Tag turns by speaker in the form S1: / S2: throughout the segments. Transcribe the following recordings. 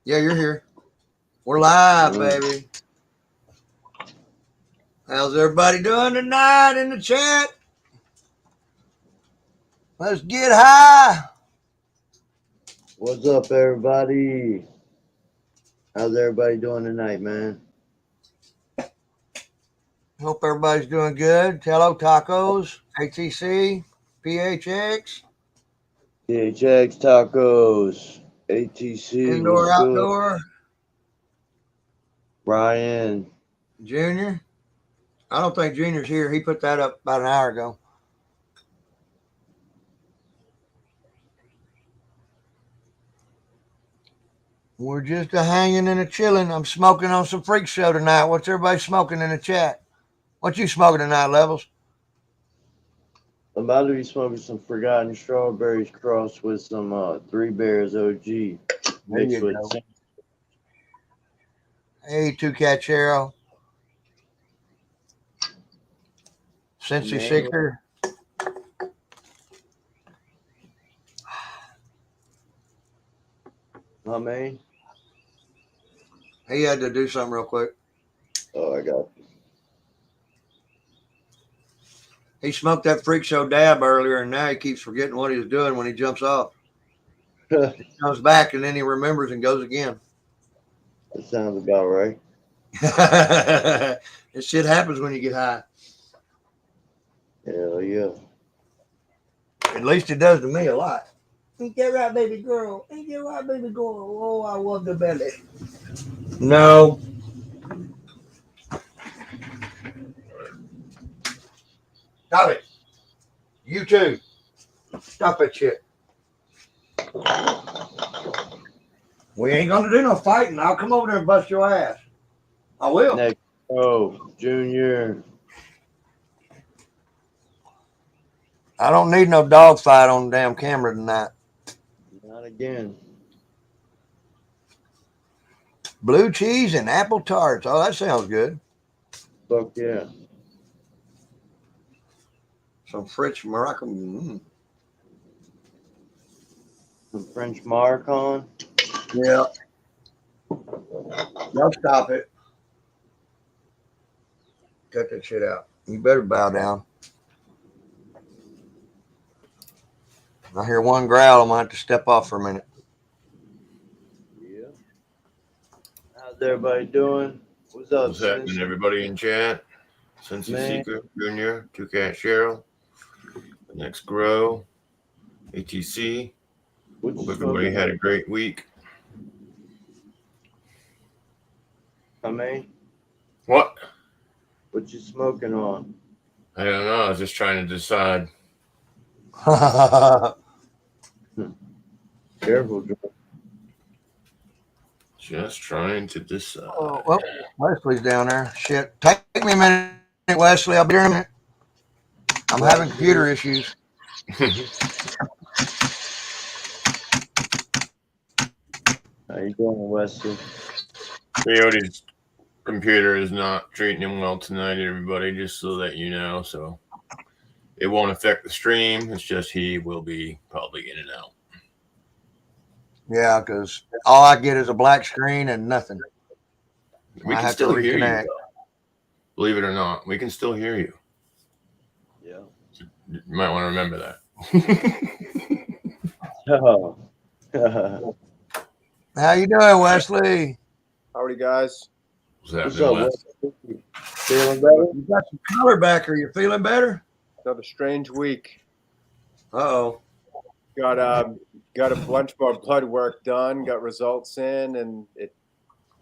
S1: Yeah, you're here. We're live,
S2: Mm.
S1: baby. How's everybody doing tonight in the chat? Let's get high.
S2: What's up, everybody? How's everybody doing tonight, man?
S1: Hope everybody's doing good. Hello, Tacos, ATC, PHX,
S2: THX Tacos, ATC, what's
S1: Indoor
S2: good?
S1: Outdoor,
S2: Ryan,
S1: Junior. I don't think Junior's here. He put that up about an hour ago. We're just a hanging and a chilling. I'm smoking on some freak show tonight. What's everybody smoking in the chat? What you smoking tonight, Levels?
S2: I'm about to be smoking some Forgotten Strawberries crossed with some Three Bears OG
S1: There
S2: mixed
S1: you
S2: with.
S1: go. Hey, Two Cat Cheryl. Cincy
S2: Man,
S1: Sixer.
S2: I mean,
S1: He had to do something real quick.
S2: oh, I got
S1: He smoked that freak show dab earlier, and now he keeps forgetting what he was doing when he jumps off.
S2: that
S1: He comes back, and then he remembers and goes again.
S2: sounds about right.
S1: This shit happens when you get high.
S2: Hell yeah.
S1: At least it does to me a lot. Ain't that right, baby girl? Ain't that right, baby girl? Oh, I love the belly. No. Stop it. You too. Stop that shit. We ain't gonna do no fighting. I'll come over there and bust your ass. I will.
S2: Next, Junior.
S1: I don't need no dog fight on the damn camera tonight.
S2: Not again.
S1: Blue cheese and apple tarts. Oh, that sounds good.
S2: Fuck yeah.
S1: Some French Moroccan.
S2: Some French Marcon.
S1: Yeah. Y'all stop it. Cut that shit out. You better bow down. I hear one growl. I might have to step off for a minute.
S2: Yeah. How's everybody doing? What's up,
S3: What's happening, everybody in chat? Cincy
S2: Man.
S3: Seeker Junior, Two Cat Cheryl, the next Grow, ATC.
S2: What
S3: Hope
S2: you
S3: everybody
S2: smoking
S3: had
S2: on?
S3: a great week.
S2: I mean,
S3: What?
S2: what you smoking on?
S3: I don't know. I was just trying to decide.
S2: Careful, Joe.
S3: Just trying to decide.
S1: Oh, well, Wesley's down there. Shit. Take me a minute, Wesley. I'll be here in a minute. I'm having computer issues.
S2: How you doing, Wesley?
S3: Coyote's computer is not treating him well tonight, everybody, just so that you know. So it won't affect the stream. It's just he will be probably in and out.
S1: Yeah, because all I get is a black screen and nothing.
S3: We
S1: I
S3: can
S1: have to
S3: still hear you,
S1: reconnect.
S3: though. Believe it or not, we can still hear you.
S2: Yeah.
S3: You might want to remember that.
S2: Oh.
S1: How you doing, Wesley?
S4: Howdy, guys.
S3: What's
S2: What's
S3: happening,
S2: up,
S3: Wes?
S2: Wesley? Feeling better?
S1: You got some color back. Are you feeling better?
S4: Another strange week.
S1: Uh-oh.
S4: Got a bunch more blood work done. Got results in, and it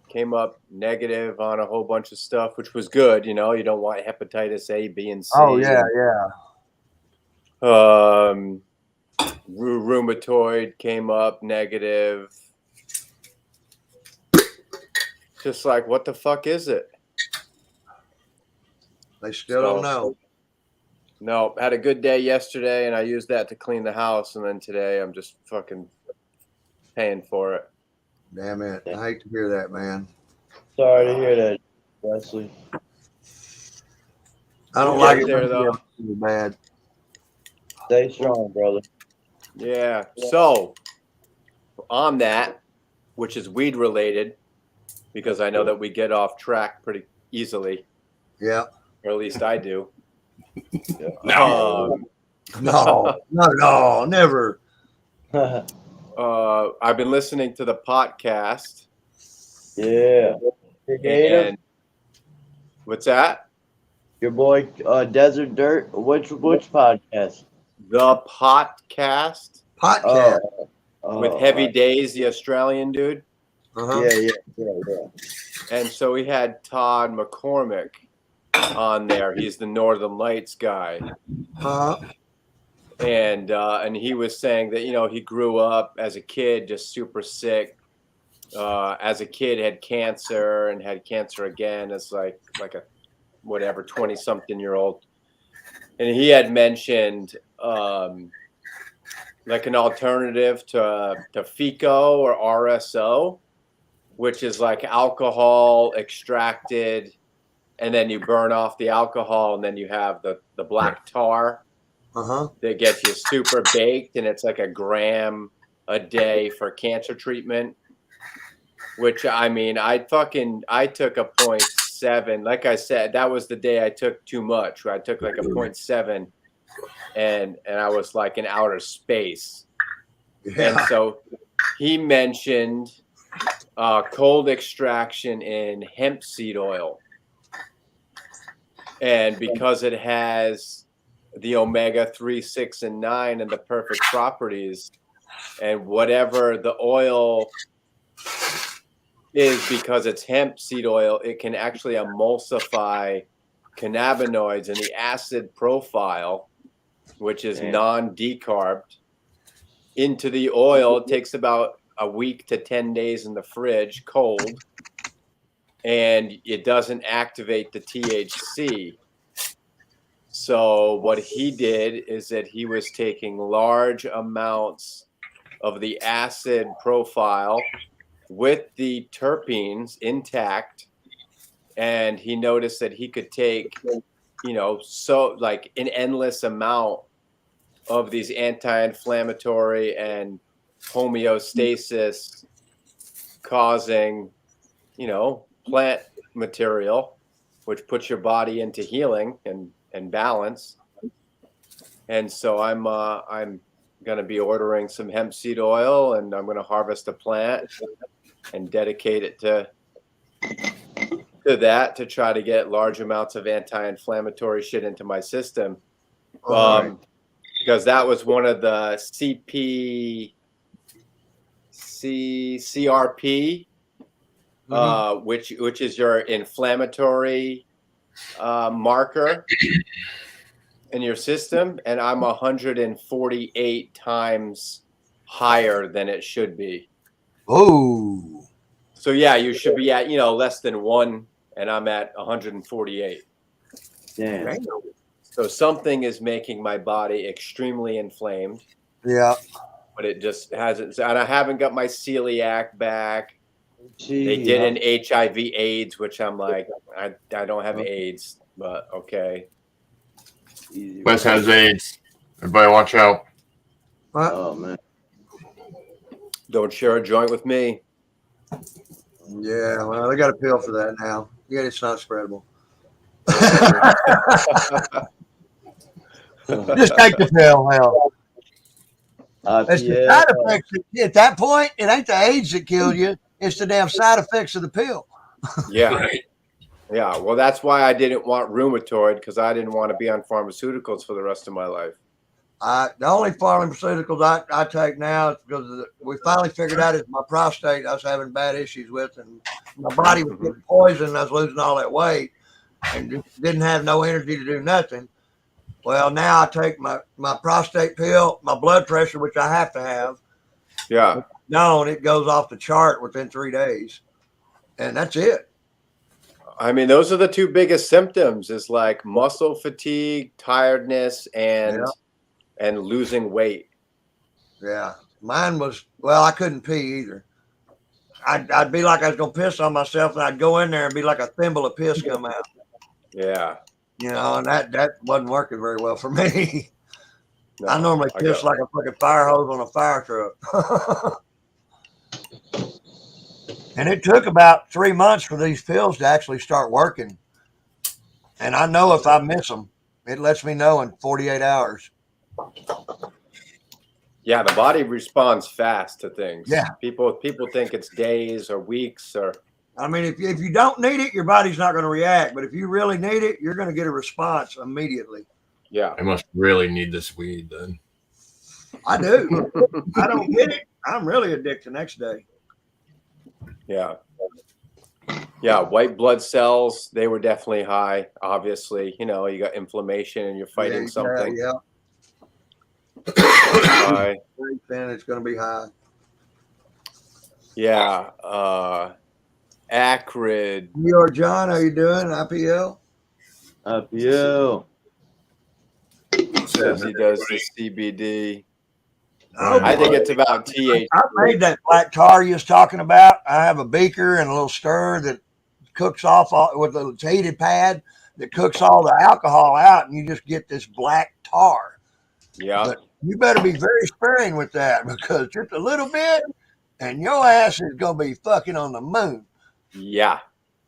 S4: came up negative on a whole bunch of stuff, which was good. You know, you don't want hepatitis A, B, and C.
S1: Oh, yeah, yeah.
S4: Rheumatoid came up negative. Just like, what the fuck is it?
S1: They still don't know.
S4: No, had a good day yesterday, and I used that to clean the house, and then today I'm just fucking paying for it.
S1: Damn it. I hate to hear that, man.
S2: Sorry to hear that, Wesley.
S1: I don't
S4: We'll
S1: like
S4: get
S1: it
S4: there,
S1: when
S4: though.
S1: it's bad.
S2: Stay strong, brother.
S4: Yeah. So on that, which is weed related, because I know that we get off track pretty easily,
S1: Yeah.
S4: or at least I do.
S3: No.
S1: No, never.
S4: I've been listening to the podcast.
S2: Yeah. Creative.
S4: And what's that?
S2: Your boy Desert Dirt. Which podcast?
S4: The podcast
S1: Podcast.
S4: with Heavy Days, the Australian dude.
S1: Uh-huh.
S2: Yeah.
S4: And so we had Todd McCormick on there. He's the Northern Lights guy.
S1: Uh-huh.
S4: And he was saying that, he grew up as a kid just super sick. As a kid had cancer and had cancer again as like a whatever 20-something-year-old. And he had mentioned like an alternative to FICO or RSO, which is like alcohol extracted, and then you burn off the alcohol, and then you have the black tar that gets you super baked, and it's like 1 gram a day for cancer treatment. Which, I mean, I took a 0.7. Like I said, that was the day I took too much. I took like a 0.7, and I was like in outer space.
S1: Yeah.
S4: And so he mentioned cold extraction in hemp seed oil. And because it has the omega-3, 6, and 9 and the perfect properties, and whatever the oil is, because it's hemp seed oil, it can actually emulsify cannabinoids, and the acid profile, which is non-decarbed, into the oil. It takes about a week to 10 days in the fridge, cold, and it doesn't activate the THC. So what he did is that he was taking large amounts of the acid profile with the terpenes intact, and he noticed that he could take, so like an endless amount of these anti-inflammatory and homeostasis causing, plant material, which puts your body into healing and balance. And so I'm going to be ordering some hemp seed oil, and I'm going to harvest a plant and dedicate it to that, to try to get large amounts of anti-inflammatory shit into my system. Because that was one of the CRP, which is your inflammatory marker in your system, and I'm 148 times higher than it should be.
S1: Oh.
S4: So yeah, you should be at less than 1, and I'm at 148.
S2: Damn.
S4: So something is making my body extremely inflamed.
S1: Yeah.
S4: But it just hasn't. And I haven't got my celiac back.
S2: Gee,
S4: They did an HIV/AIDS, which I'm like, I don't have AIDS, but okay.
S3: Wes has AIDS. Everybody watch out.
S2: Oh man.
S4: Don't share a joint with me.
S1: Yeah, well, they got a pill for that now. Yeah, it's not spreadable. Just take the pill, hell. It's the side effects. At that point, it ain't the AIDS that killed you. It's the damn side effects of the pill.
S4: Yeah.
S3: Right.
S4: Yeah. Well, that's why I didn't want rheumatoid, because I didn't want to be on pharmaceuticals for the rest of my life.
S1: The only pharmaceuticals I take now is because we finally figured out is my prostate I was having bad issues with, and my body was getting poisoned. I was losing all that weight and didn't have no energy to do nothing. Well, now I take my prostate pill, my blood pressure, which I have to have.
S4: Yeah.
S1: No, and it goes off the chart within 3 days. And that's it.
S4: I mean, those are the two biggest symptoms, is like muscle fatigue, tiredness, and losing weight.
S1: Yeah. Mine was, well, I couldn't pee either. I'd be like I was going to piss on myself, and I'd go in there and be like a thimble of piss come out.
S4: Yeah.
S1: And that wasn't working very well for me.
S4: No,
S1: I normally piss like a fucking fire hose on a fire truck. And it took about 3 months for these pills to actually start working. And I know if I miss them, it lets me know in 48 hours.
S4: Yeah, the body responds fast to things.
S1: Yeah.
S4: People think it's days or weeks or.
S1: I mean, if you don't need it, your body's not going to react. But if you really need it, you're going to get a response immediately.
S4: Yeah.
S3: I must really need this weed then.
S1: I do. I don't get it. I'm really addicted the next day.
S4: Yeah. Yeah, white blood cells, they were definitely high, obviously. You know, you got inflammation and you're fighting something.
S1: Yeah.
S4: High.
S1: Then it's going to be high.
S4: Yeah. Acrid.
S1: New York John, how you doing? IPL?
S2: IPL.
S4: Says he does the CBD.
S1: Oh,
S4: I think it's about THC.
S1: I made that black tar you was talking about. I have a beaker and a little stir that cooks off with a heated pad that cooks all the alcohol out, and you just get this black tar.
S4: Yeah.
S1: But you better be very sparing with that, because just a little bit and your ass is going to be fucking on the moon.
S4: Yeah.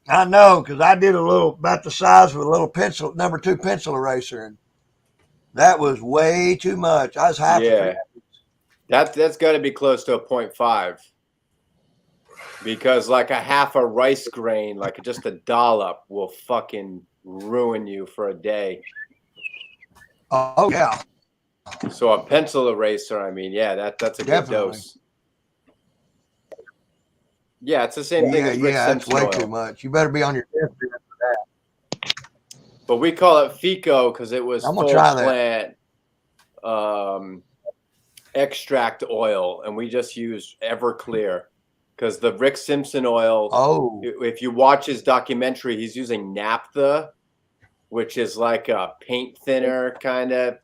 S1: I know, because I did a little, about the size of a little pencil, number 2 pencil eraser, and that was way too much. I was happy.
S4: Yeah. That's got to be close to a 0.5, because like a half a rice grain, like just a dollop, will fucking ruin you for a day.
S1: Oh, yeah.
S4: So a pencil eraser, I mean, yeah, that's a
S1: Definitely.
S4: good dose. Yeah, it's the same thing as Rick
S1: that's
S4: Simpson
S1: way
S4: oil.
S1: too much. You better be on your deathbed for that.
S4: But we call it FICO because it was
S1: I'm
S4: full
S1: gonna try
S4: plant extract oil, and we just use Everclear because the Rick Simpson oil.
S1: Oh,
S4: If you watch his documentary, he's using naphtha, which is like a paint thinner kind of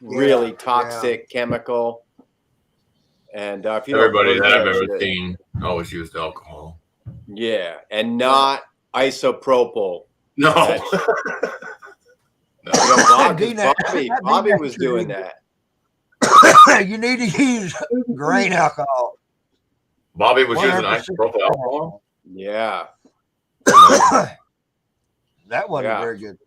S4: really toxic chemical. And if you don't
S3: Everybody that I've
S4: know,
S3: ever seen always used alcohol.
S4: yeah, and not isopropyl.
S3: No.
S4: You know,
S1: D-Nat-
S4: Bobby
S1: D-Nat
S4: was
S1: should
S4: doing
S1: be-
S4: that.
S1: you need to use grain alcohol.
S3: Bobby was using
S1: 100%
S3: isopropyl alcohol.
S4: Yeah,
S1: That wasn't
S4: Yeah.
S1: very good.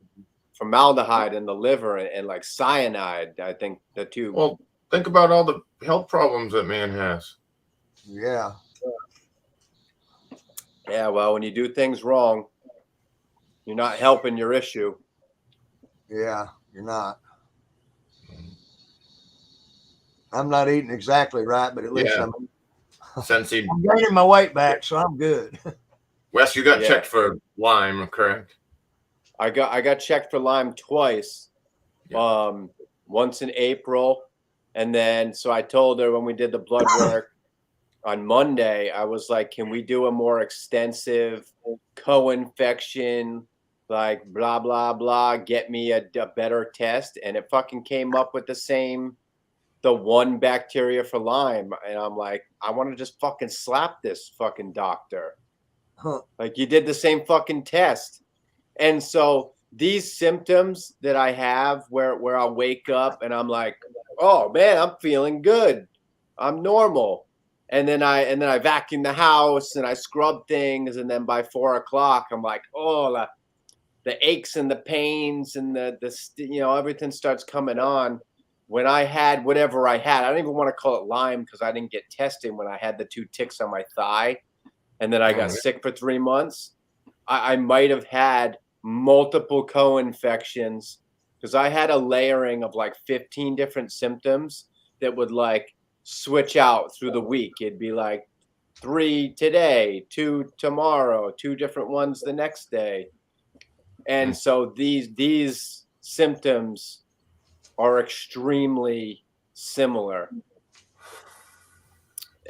S4: formaldehyde in the liver and like cyanide. I think the two.
S3: Well, think about all the health problems that man has.
S1: Yeah.
S4: Yeah, well, when you do things wrong, you're not helping your issue.
S1: Yeah, you're not. I'm not eating exactly right, but at least
S3: Yeah.
S1: I'm
S3: Sensi,
S1: gaining my weight back, so I'm good.
S3: Wes, you got
S4: Yeah.
S3: checked for Lyme, correct?
S4: I got checked for Lyme twice. Once in April, and then so I told her when we did the blood work on Monday, I was like, "Can we do a more extensive co-infection, like blah blah blah? Get me a better test?" And it fucking came up with the one bacteria for Lyme, and I'm like, I want to just fucking slap this fucking doctor.
S1: Huh.
S4: Like, you did the same fucking test. And so these symptoms that I have where I'll wake up and I'm like, oh man, I'm feeling good. I'm normal. And then I vacuum the house and I scrub things, and then by 4 o'clock I'm like, oh, the aches and the pains and the everything starts coming on. When I had whatever I had, I don't even want to call it Lyme because I didn't get tested when I had the 2 ticks on my thigh, and then I got sick for 3 months. I might have had multiple co-infections because I had a layering of like 15 different symptoms that would like switch out through the week. It'd be like 3 today, 2 tomorrow, 2 different ones the next day. And so these symptoms are extremely similar,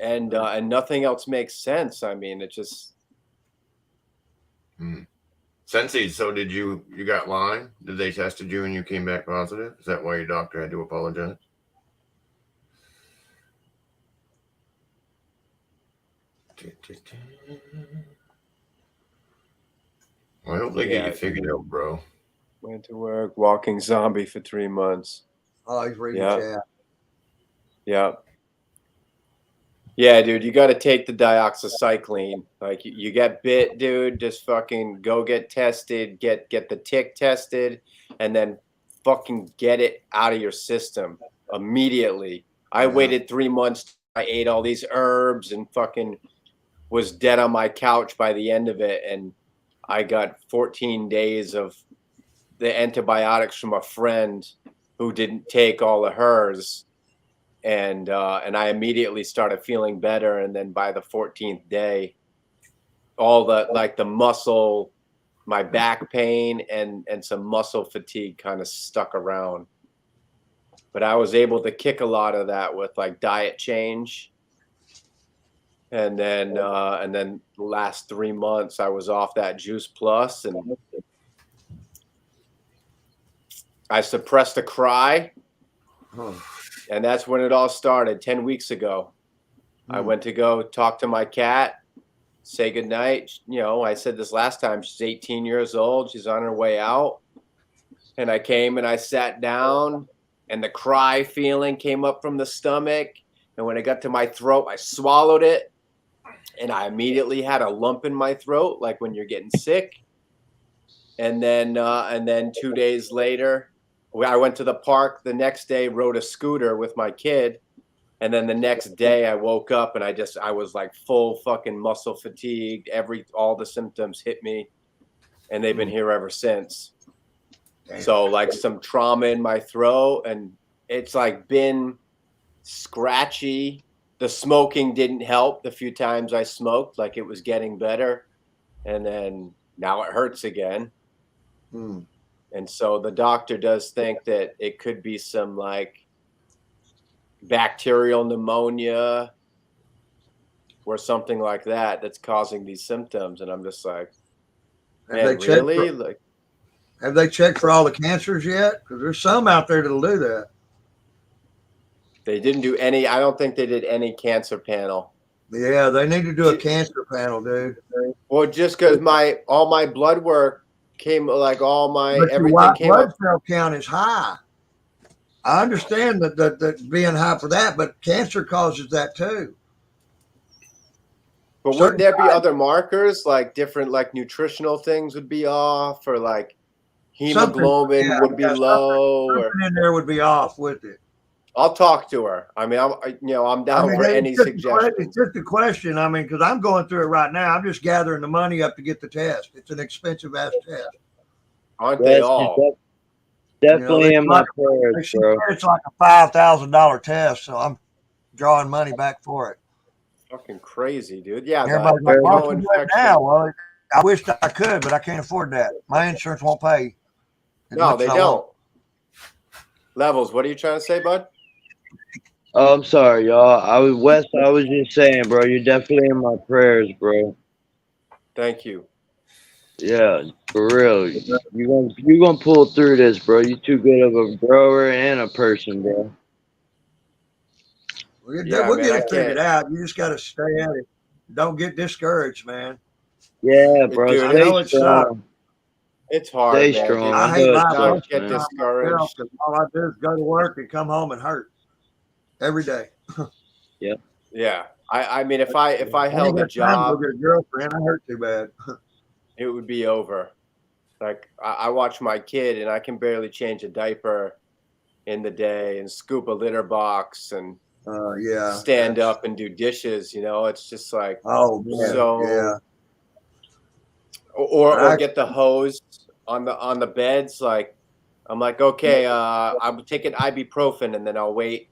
S4: and nothing else makes sense. I mean, it just.
S3: Sensi, so did you got Lyme? Did they tested you and you came back positive? Is that why your doctor had to apologize? Well, I hope they get you figured out, bro.
S4: Went to work, walking zombie for 3 months.
S1: Oh, he's reading
S4: Yeah.
S1: chat.
S4: Yeah. Yeah, dude, you got to take the dioxycycline. Like you get bit, dude, just fucking go get tested, get the tick tested, and then fucking get it out of your system immediately. I
S1: Yeah.
S4: waited 3 months. I ate all these herbs and fucking was dead on my couch by the end of it. And I got 14 days of the antibiotics from a friend who didn't take all of hers. And I immediately started feeling better. And then by the 14th day, all the muscle, my back pain and some muscle fatigue kind of stuck around. But I was able to kick a lot of that with like diet change. And then the last 3 months I was off that Juice Plus, and I suppressed a cry.
S1: Huh.
S4: And that's when it all started 10 weeks ago. I went to go talk to my cat, say goodnight. You know, I said this last time, she's 18 years old. She's on her way out. And I came and I sat down, and the cry feeling came up from the stomach. And when it got to my throat, I swallowed it. And I immediately had a lump in my throat, like when you're getting sick. And then 2 days later, I went to the park the next day, rode a scooter with my kid. And then the next day I woke up and I was like full fucking muscle fatigued. All the symptoms hit me, and they've been here ever since. So like some trauma in my throat, and it's like been scratchy. The smoking didn't help the few times I smoked, like it was getting better. And then now it hurts again.
S1: Hmm.
S4: And so the doctor does think that it could be some like bacterial pneumonia or something like that that's causing these symptoms. And I'm just like, man, really?
S1: Have they checked for all the cancers yet? Because there's some out there that'll do that.
S4: They didn't do any. I don't think they did any cancer panel.
S1: Yeah, they need to do a cancer panel, dude.
S4: Well, just because all my blood work came, like all my
S1: But your
S4: everything
S1: white
S4: came
S1: blood
S4: up.
S1: cell count is high. I understand that being high for that, but cancer causes that too.
S4: But wouldn't there be other markers, like different, like nutritional things would be off, or like hemoglobin would be low, or
S1: Something in there would be off with it.
S4: I'll talk to her. I mean, I'm down for any suggestions.
S1: It's just a question. I mean, because I'm going through it right now. I'm just gathering the money up to get the test. It's an expensive ass test.
S4: Aren't they all?
S2: Definitely in my prayers, bro.
S1: It's like a $5,000 test, so I'm drawing money back for it.
S4: Fucking crazy, dude. Yeah,
S1: Everybody's like, "Why don't you do it now?" Well, I wish I could, but I can't afford that. My insurance won't pay.
S4: No, they don't. Levels, what are you trying to say, bud?
S2: Oh, I'm sorry, y'all. I was just saying, bro, you're definitely in my prayers, bro.
S4: Thank you.
S2: Yeah, for real. You're gonna pull through this, bro. You're too good of a grower and a person, bro.
S1: We'll
S4: Yeah,
S1: get
S4: man,
S1: it figured out. You just got to stay at it. Don't get discouraged, man.
S2: Yeah, bro.
S4: Dude,
S1: I know
S2: Stay
S1: it sucks.
S2: strong.
S4: It's hard,
S2: Stay
S4: man.
S2: strong.
S1: I
S2: I
S1: hate
S2: know it
S1: life.
S2: sucks,
S4: Get
S2: man.
S4: discouraged.
S1: All I do is go to work and come home and hurt every day.
S4: Yeah. I mean, if I held a
S1: Go
S4: job,
S1: get a girlfriend. I hurt too bad.
S4: it would be over. Like I watch my kid and I can barely change a diaper in the day and scoop a litter box and
S1: Yeah.
S4: stand up and do dishes. You know, it's just like,
S1: Oh man.
S4: So-
S1: yeah.
S4: or get the hose on the beds. Like I'm like, okay, I'm taking ibuprofen and then I'll wait.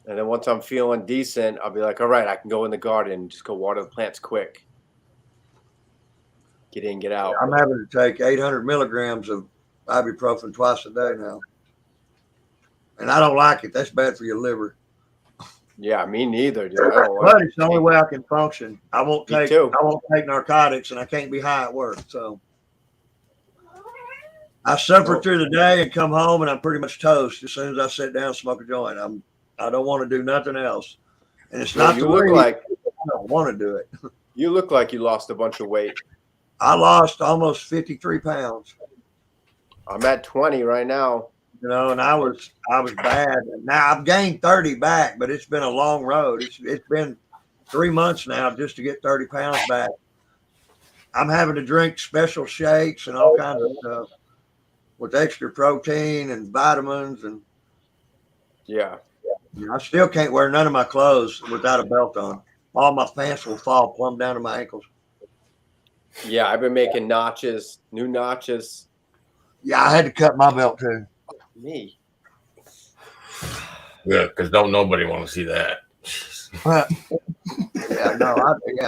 S4: And then once I'm feeling decent, I'll be like, all right, I can go in the garden and just go water the plants quick. Get in, get out.
S1: I'm having to take 800 milligrams of ibuprofen twice a day now, and I don't like it. That's bad for your liver.
S4: Yeah, me neither, dude. I don't like
S1: But it's the only way I can function. I won't
S4: Me
S1: take
S4: too.
S1: narcotics, and I can't be high at work. So I suffer through the day and come home, and I'm pretty much toast as soon as I sit down and smoke a joint. I don't want to do nothing else, and it's not
S4: you
S1: the
S4: look
S1: way
S4: like
S1: I don't want to do it.
S4: you look like you lost a bunch of weight.
S1: I lost almost 53 pounds.
S4: I'm at 20 right now.
S1: You know, and I was bad. Now I've gained 30 back, but it's been a long road. It's been 3 months now just to get 30 pounds back. I'm having to drink special shakes and all kinds of stuff with extra protein and vitamins. And
S4: Yeah.
S1: I still can't wear none of my clothes without a belt on. All my pants will fall plumb down to my ankles.
S4: Yeah, I've been making notches, new notches.
S1: Yeah, I had to cut my belt too.
S4: Me.
S3: Yeah, because don't nobody want to see that.
S1: Yeah, no,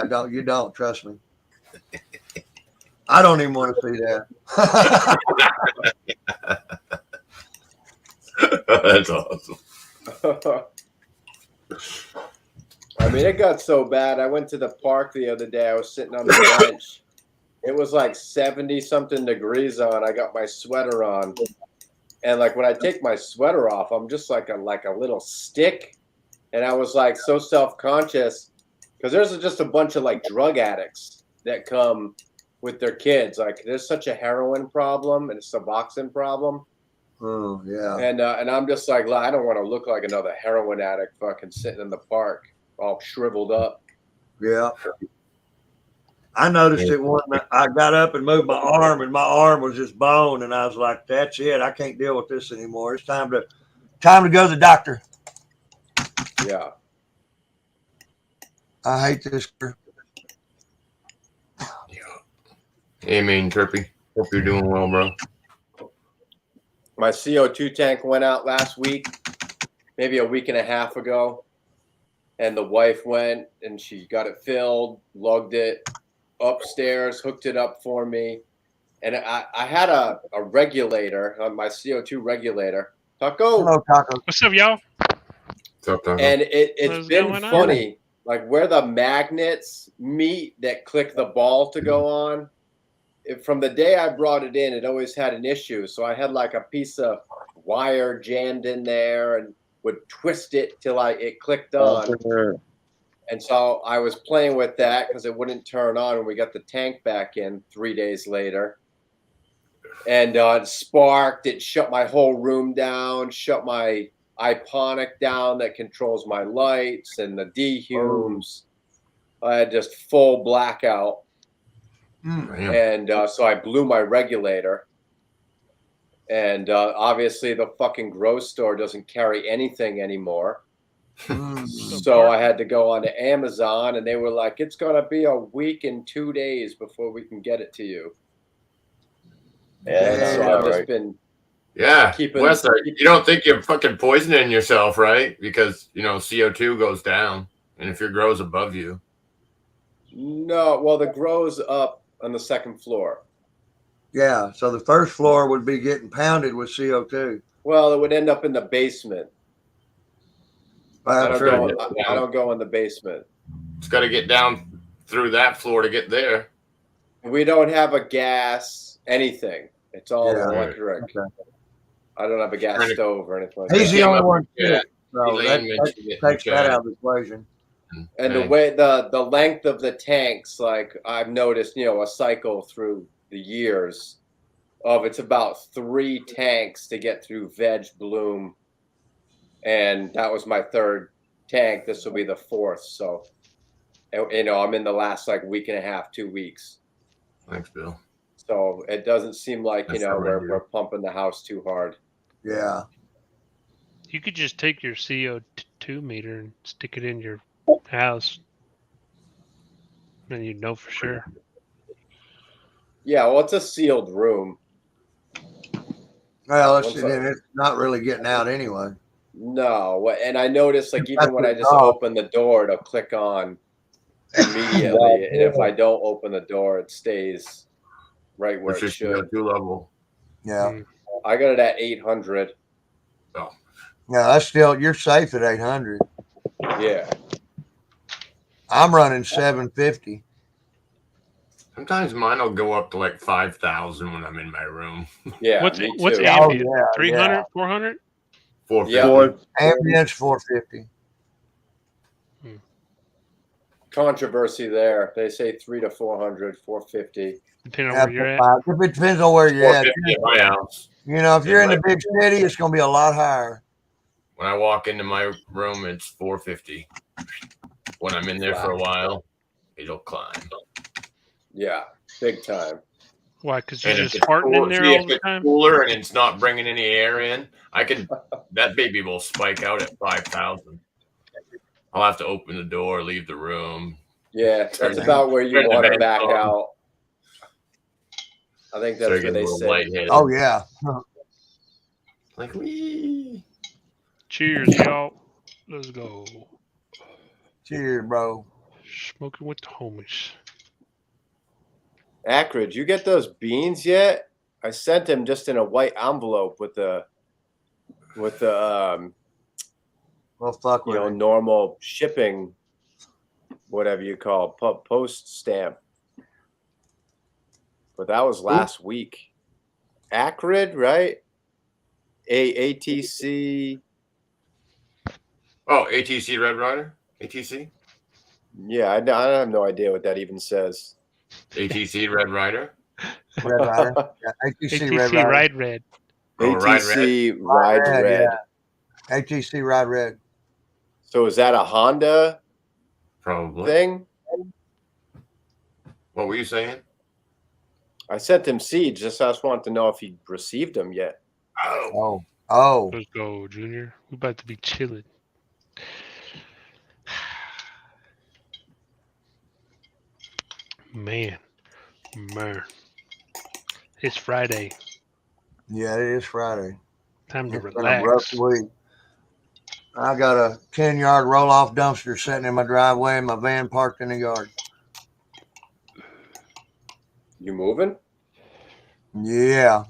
S1: don't you don't trust me. I don't even want to see that.
S3: That's awesome.
S4: I mean, it got so bad. I went to the park the other day. I was sitting on the bench. It was like 70 something degrees on. I got my sweater on. And like when I take my sweater off, I'm just like a little stick. And I was like so self-conscious because there's just a bunch of like drug addicts that come with their kids. Like there's such a heroin problem and a Suboxone problem.
S1: Oh yeah.
S4: And I'm just like, I don't want to look like another heroin addict fucking sitting in the park all shriveled up.
S1: Yeah. I noticed it when I got up and moved my arm, and my arm was just bone, and I was like, "That's it. I can't deal with this anymore. It's time to go to the doctor."
S4: Yeah.
S1: I hate this.
S3: Hey, man, Turpy. Hope you're doing well, bro.
S4: My CO2 tank went out last week, maybe a week and a half ago. And the wife went and she got it filled, lugged it upstairs, hooked it up for me. And I had a regulator, my CO2 regulator. Taco.
S1: Hello, Taco.
S5: What's up, y'all?
S3: What's up, Taco?
S4: And it's
S5: What's
S4: been
S5: going on?
S4: funny, like where the magnets meet that click the ball to go on. From the day I brought it in, it always had an issue. So I had like a piece of wire jammed in there and would twist it till it clicked on. And so I was playing with that because it wouldn't turn on when we got the tank back in 3 days later. And it sparked. It shut my whole room down, shut my Iponic down that controls my lights and the dehumes. I had just full blackout. And so I blew my regulator. And obviously the fucking grocery store doesn't carry anything anymore. So I had to go on to Amazon, and they were like, it's going to be a week and 2 days before we can get it to you. And so I've just been keeping.
S3: Wes, you don't think you're fucking poisoning yourself, right? Because, CO2 goes down, and if your grow's above you.
S4: No, well, the grow's up on the second floor.
S1: Yeah, so the first floor would be getting pounded with CO2.
S4: Well, it would end up in the basement. I
S1: That's
S4: don't go in the basement.
S3: It's got to get down through that floor to get there.
S4: We don't have a gas, anything. It's all
S1: Yeah.
S4: electric.
S1: Okay.
S4: I don't have a gas stove or anything like that.
S1: He's the only one.
S3: Yeah.
S1: So that takes that out of the equation.
S4: And the way the length of the tanks, like I've noticed, a cycle through the years of it's about 3 tanks to get through veg bloom. And that was my 3rd tank. This will be the 4th. So, I'm in the last week and a half, 2 weeks.
S3: Thanks, Bill.
S4: So it doesn't seem like,
S3: That's how I do.
S4: we're pumping the house too hard.
S1: Yeah.
S5: You could just take your CO2 meter and stick it in your house. And you'd know for sure.
S4: Yeah, well, it's a sealed room.
S1: Well, it's not really getting out anyway.
S4: No, and I noticed even when I just open the door, it'll click on immediately. And if I don't open the door, it stays right where
S3: What's
S4: it
S3: your
S4: should.
S3: CO2 level?
S1: Yeah.
S4: I got it at 800.
S3: Oh,
S1: Yeah, that's still, you're safe at 800.
S4: Yeah.
S1: I'm running 750.
S3: sometimes mine will go up to 5,000 when I'm in my room.
S4: Yeah.
S5: What's
S4: me
S5: what's
S4: too.
S5: ambient?
S1: Oh, yeah,
S5: 300, 400?
S3: 450.
S4: Yeah.
S1: Ambience 450.
S4: Controversy there. They say 300 to 400, 450.
S5: Depending on where you're at.
S1: It depends on where you're at.
S3: 450 at my house.
S1: If you're in the big city, it's going to be a lot higher.
S3: When I walk into my room, it's 450. when I'm in there for a while, it'll climb.
S4: Yeah, big time.
S5: Why? Because you're
S3: And if
S5: just
S3: it's
S5: farting in there
S3: if
S5: all the
S3: it's
S5: time.
S3: cooler and it's not bringing any air in, that baby will spike out at 5,000. I'll have to open the door, leave the room.
S4: Yeah, that's about where you
S3: Turn the
S4: want to
S3: vents
S4: back
S3: on.
S4: out. I think that's
S3: Start
S4: where
S3: getting
S4: they
S3: a little
S4: say.
S3: lightheaded.
S1: Oh yeah.
S3: Like, wee.
S5: Cheers, y'all. Let's go.
S1: Cheers, bro.
S5: Smoking with the homies.
S4: Akrid, you get those beans yet? I sent them just in a white envelope with the
S1: Well, fuck with it.
S4: normal shipping, whatever you call it, post stamp. But that was last week. Akrid, right? ATC.
S3: Oh, ATC Red Rider? ATC?
S4: Yeah, I have no idea what that even says.
S3: ATC Red Rider?
S1: Red Rider. Yeah, ATC Red
S5: ATC
S1: Rider.
S5: Ride Red.
S3: Oh, Ride
S4: ATC Ride
S1: Red,
S4: Red.
S1: yeah. ATC Ride Red.
S4: So is that a Honda
S3: Probably.
S4: thing?
S3: What were you saying?
S4: I sent him seeds. Just I just wanted to know if he received them yet.
S3: Oh.
S1: Oh.
S5: Let's go, Junior. We're about to be chilling. Man. It's Friday.
S1: Yeah, it is Friday.
S5: Time to
S1: It's been a rough
S5: relax.
S1: week. I got a 10-yard roll-off dumpster sitting in my driveway and my van parked in the yard.
S4: You moving?
S1: Yeah.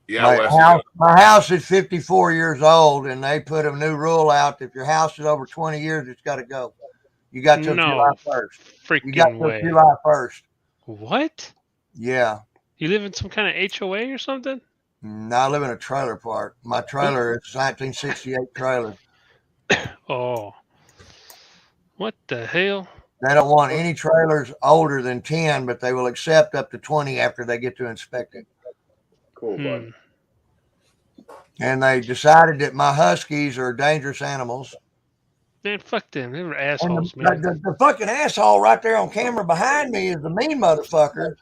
S3: Yeah,
S1: My house is 54 years old, and they put a new rule out. If your house is over 20 years, it's got to go. You got till July 1st. You got
S5: Freaking
S1: till
S5: way.
S1: July 1st.
S5: What?
S1: Yeah.
S5: You live in some kind of HOA or something?
S1: I live in a trailer park. My trailer is a 1968 trailer.
S5: Oh. What the hell?
S1: They don't want any trailers older than 10, but they will accept up to 20 after they get to inspect it.
S4: Cool, bud.
S1: And they decided that my huskies are dangerous animals.
S5: Man, fuck them. They were
S1: And
S5: assholes, man.
S1: the fucking asshole right there on camera behind me is the mean motherfucker.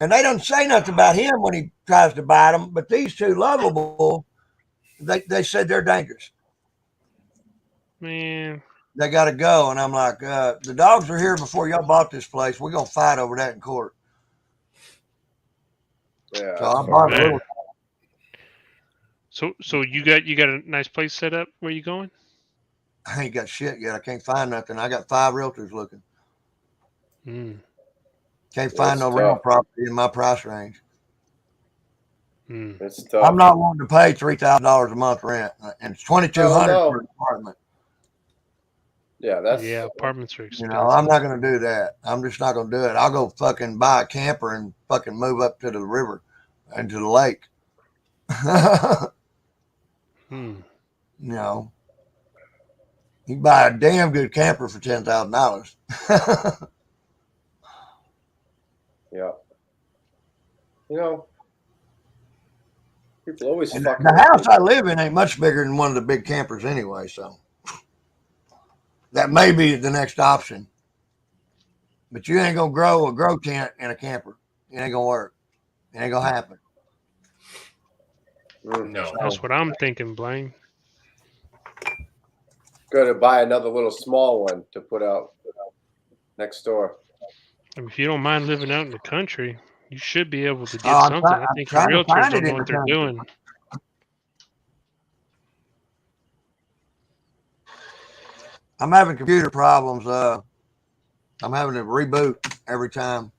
S1: And they don't say nothing about him when he tries to bite them. But these two lovable, they said they're dangerous.
S5: Man.
S1: They got to go. And I'm like, the dogs were here before y'all bought this place. We're going to fight over that in court.
S4: Yeah.
S1: So I bought a
S5: Man.
S1: little.
S5: So you got a nice place set up where you going?
S1: I ain't got shit yet. I can't find nothing. I got 5 realtors looking. Can't find no real property in my price range.
S4: It's tough.
S1: I'm not wanting to pay $3,000 a month rent, and it's $2,200 for an apartment.
S4: Yeah,
S5: apartments are expensive.
S1: You know, I'm not going to do that. I'm just not going to do it. I'll go fucking buy a camper and fucking move up to the river and to the lake. You know, you can buy a damn good camper for $10,000.
S4: Yeah. You know, people always
S1: And
S4: fucking.
S1: the house I live in ain't much bigger than one of the big campers anyway, so that may be the next option. But you ain't gonna grow a grow tent in a camper. It ain't gonna work. It ain't gonna happen.
S3: No.
S5: That's what I'm thinking, Blaine.
S4: Going to buy another little small one to put out next door.
S5: I mean, if you don't mind living out in the country, you should be able to get
S1: I'm
S5: something.
S1: try-
S5: I
S1: I'm
S5: think
S1: trying to
S5: realtors
S1: find it
S5: don't know
S1: in
S5: what
S1: the
S5: they're
S1: country.
S5: doing.
S1: I'm having computer problems. I'm having to reboot every time.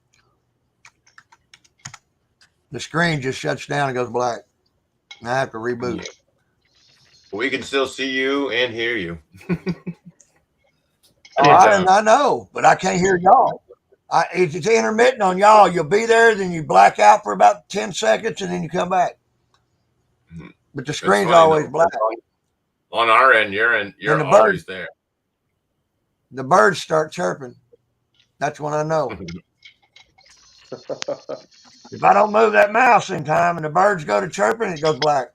S1: The screen just shuts down and goes black. And I have to reboot.
S3: We can still see you and hear you.
S1: I know, but I can't hear y'all. It's intermittent on y'all. You'll be there, then you black out for about 10 seconds, and then you come back. But the screen's always black.
S3: On our end, you're
S1: the
S3: always there.
S1: The birds start chirping. That's when I know. If I don't move that mouse in time and the birds go to chirping, it goes black.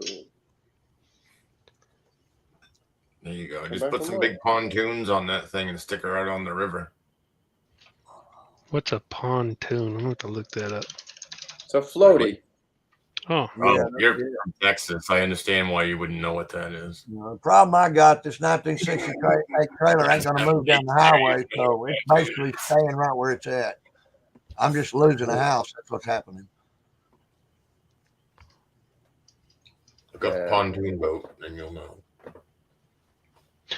S4: Cool.
S3: There you go.
S4: Come
S3: Just
S4: back
S3: put
S4: for
S3: some
S4: more.
S3: big pontoons on that thing and stick her out on the river.
S5: What's a pontoon? I'm gonna have to look that up.
S4: It's a floaty.
S5: Oh,
S3: Oh,
S1: Yeah,
S3: you're from Texas. I understand why you wouldn't know what that is.
S1: the problem I got, this 1968 trailer ain't going to move down the highway, so it's basically staying right where it's at. I'm just losing a house. That's what's happening.
S3: Look up
S4: Yeah.
S3: pontoon boat, and you'll know.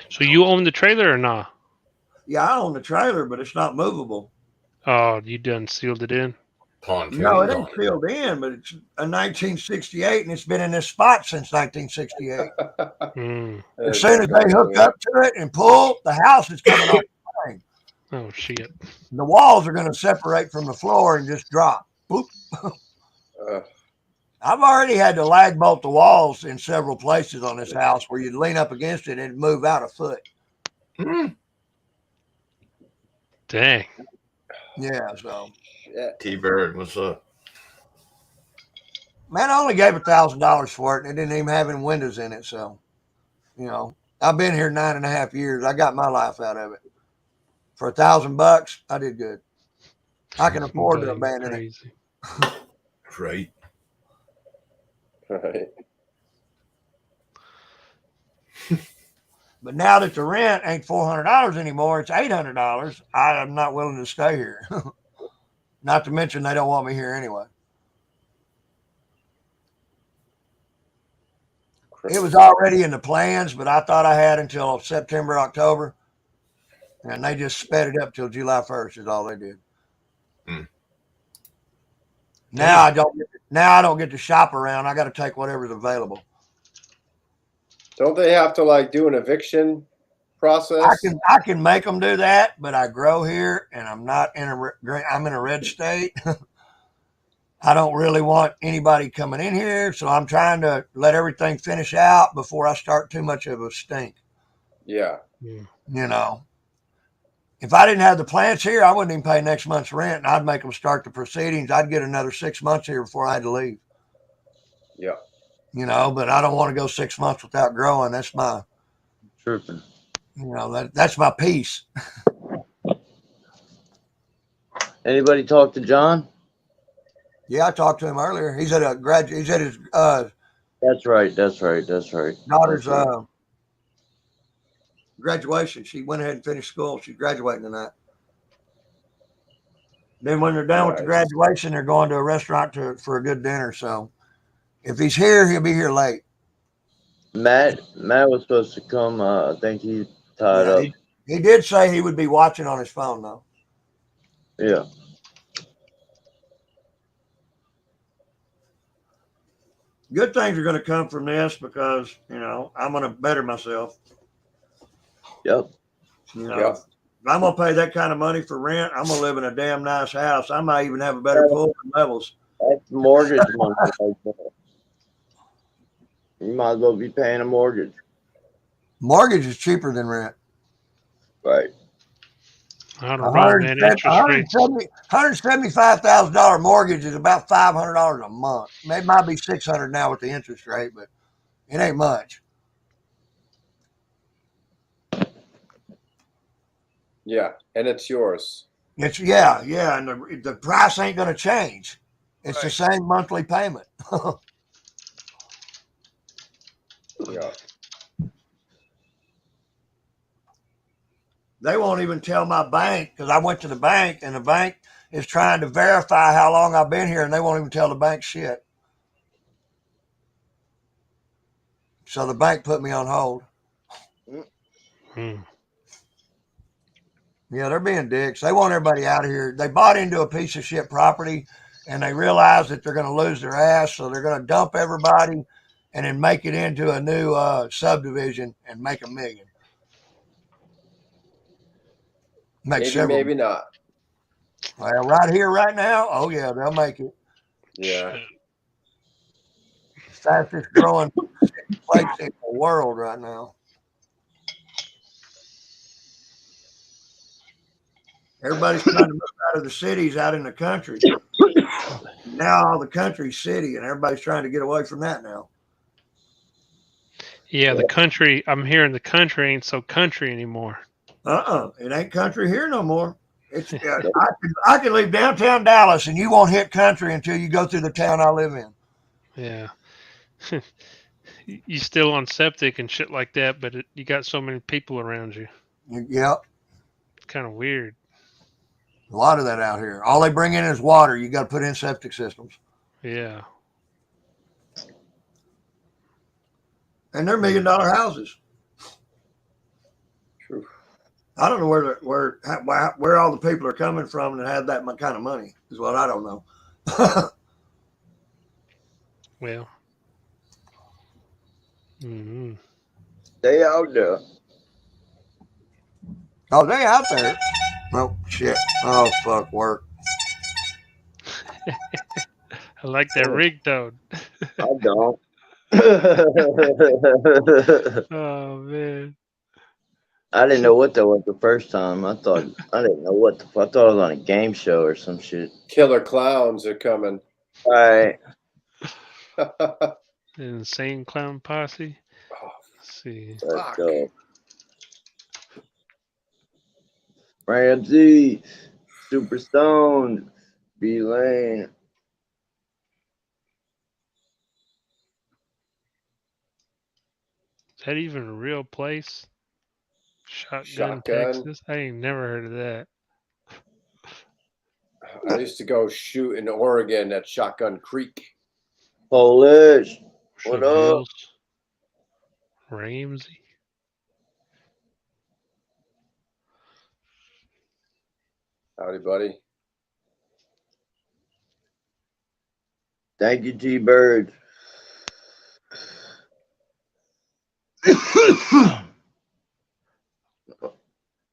S5: so you own the trailer or not?
S1: Yeah, I own the trailer, but it's not movable.
S5: Oh, you done sealed it in?
S3: Pontoons
S1: No, it
S3: on
S1: ain't
S3: it.
S1: filled in, but it's a 1968, and it's been in this spot since 1968.
S5: Hmm.
S1: As soon as they hook up to it and pull, the house is coming off.
S5: Oh shit.
S1: The walls are going to separate from the floor and just drop. Boop. I've already had to lag bolt the walls in several places on this house where you'd lean up against it and it'd move out a foot.
S5: Dang.
S1: Yeah, so
S4: Yeah.
S3: T-Bird, what's up?
S1: man, I only gave $1,000 for it, and it didn't even have any windows in it. So, you know, I've been here 9.5 years. I got my life out of it. For $1,000, I did good. I can afford to
S5: Buddy,
S1: abandon it.
S5: crazy.
S3: Right.
S4: Right.
S1: But now that the rent ain't $400 anymore, it's $800. I'm not willing to stay here. Not to mention they don't want me here anyway. It was already in the plans, but I thought I had until September, October, and they just sped it up till July 1st. Is all they did. Now I don't. Now I don't get to shop around. I got to take whatever's available.
S4: Don't they have to like do an eviction process?
S1: I can make them do that, but I grow here, and I'm not in I'm in a red state. I don't really want anybody coming in here, so I'm trying to let everything finish out before I start too much of a stink.
S4: Yeah.
S1: You know, if I didn't have the plants here, I wouldn't even pay next month's rent, and I'd make them start the proceedings. I'd get another 6 months here before I had to leave.
S4: Yeah.
S1: You know, but I don't want to go 6 months without growing. That's my,
S2: Tripping.
S1: you know, that's my peace.
S2: Anybody talk to John?
S1: Yeah, I talked to him earlier. He's at a He's at his
S2: That's right. That's right. That's right.
S1: daughter's
S2: That's right.
S1: graduation. She went ahead and finished school. She's graduating tonight. Then when they're done with the
S4: Nice.
S1: graduation, they're going to a restaurant for a good dinner. So if he's here, he'll be here late.
S2: Matt was supposed to come. I think he tied
S1: Yeah,
S2: up.
S1: he did say he would be watching on his phone though.
S2: Yeah.
S1: Good things are going to come from this because, you know, I'm going to better myself.
S2: Yep.
S1: You know,
S4: Yep.
S1: if I'm going to pay that kind of money for rent, I'm going to live in a damn nice house. I might even have a better pool and levels.
S2: That's mortgage money. Right there. You might as well be paying a mortgage.
S1: Mortgage is cheaper than rent.
S2: Right.
S5: I don't know, man. Interest rates.
S1: $175,000 mortgage is about $500 a month. It might be $600 now with the interest rate, but it ain't much.
S4: Yeah. And it's yours.
S1: It's yeah, and the price ain't going to change. It's the same monthly payment.
S4: Yeah.
S1: They won't even tell my bank because I went to the bank and the bank is trying to verify how long I've been here, and they won't even tell the bank shit. So the bank put me on hold.
S5: Hmm.
S1: Yeah, they're being dicks. They want everybody out of here. They bought into a piece of shit property and they realize that they're going to lose their ass. So they're going to dump everybody and then make it into a new subdivision and make $1 million.
S4: Maybe not.
S1: Well, right here, right now. Oh yeah, they'll make it.
S4: Yeah.
S1: Fastest growing place in the world right now. Everybody's trying to move out of the cities out in the country. Now all the country's city, and everybody's trying to get away from that now.
S5: Yeah, the country. I'm hearing the country ain't so country anymore.
S1: It ain't country here no more. It's I can leave downtown Dallas and you won't hit country until you go through the town I live in.
S5: Yeah. You still on septic and shit like that, but you got so many people around you.
S1: Yep.
S5: It's kind of weird.
S1: A lot of that out here. All they bring in is water. You got to put in septic systems.
S5: Yeah.
S1: And they're $1 million houses.
S4: True.
S1: I don't know where all the people are coming from that have that kind of money is what I don't know.
S5: Well. Mm-hmm.
S2: Stay out there.
S1: Oh, they out there. Oh, shit. Oh, fuck, work.
S5: I like that ringtone.
S2: I don't.
S5: Oh man.
S2: I didn't know what that was the first time. I didn't know what the fuck. I thought it was on a game show or some shit.
S4: Killer clowns are coming.
S2: All right.
S5: Insane Clown Posse.
S4: Oh,
S5: Let's see.
S2: Let's
S4: fuck.
S2: go. Ramsey, Super Stone, B Lane.
S5: Is that even a real place? Shotgun,
S4: Shotgun?
S5: Texas? I ain't never heard of that.
S4: I used to go shoot in Oregon at Shotgun Creek.
S2: Polish. What
S5: Some
S2: up?
S5: hills. Ramsey.
S4: Howdy, buddy.
S2: Thank you, T-Bird.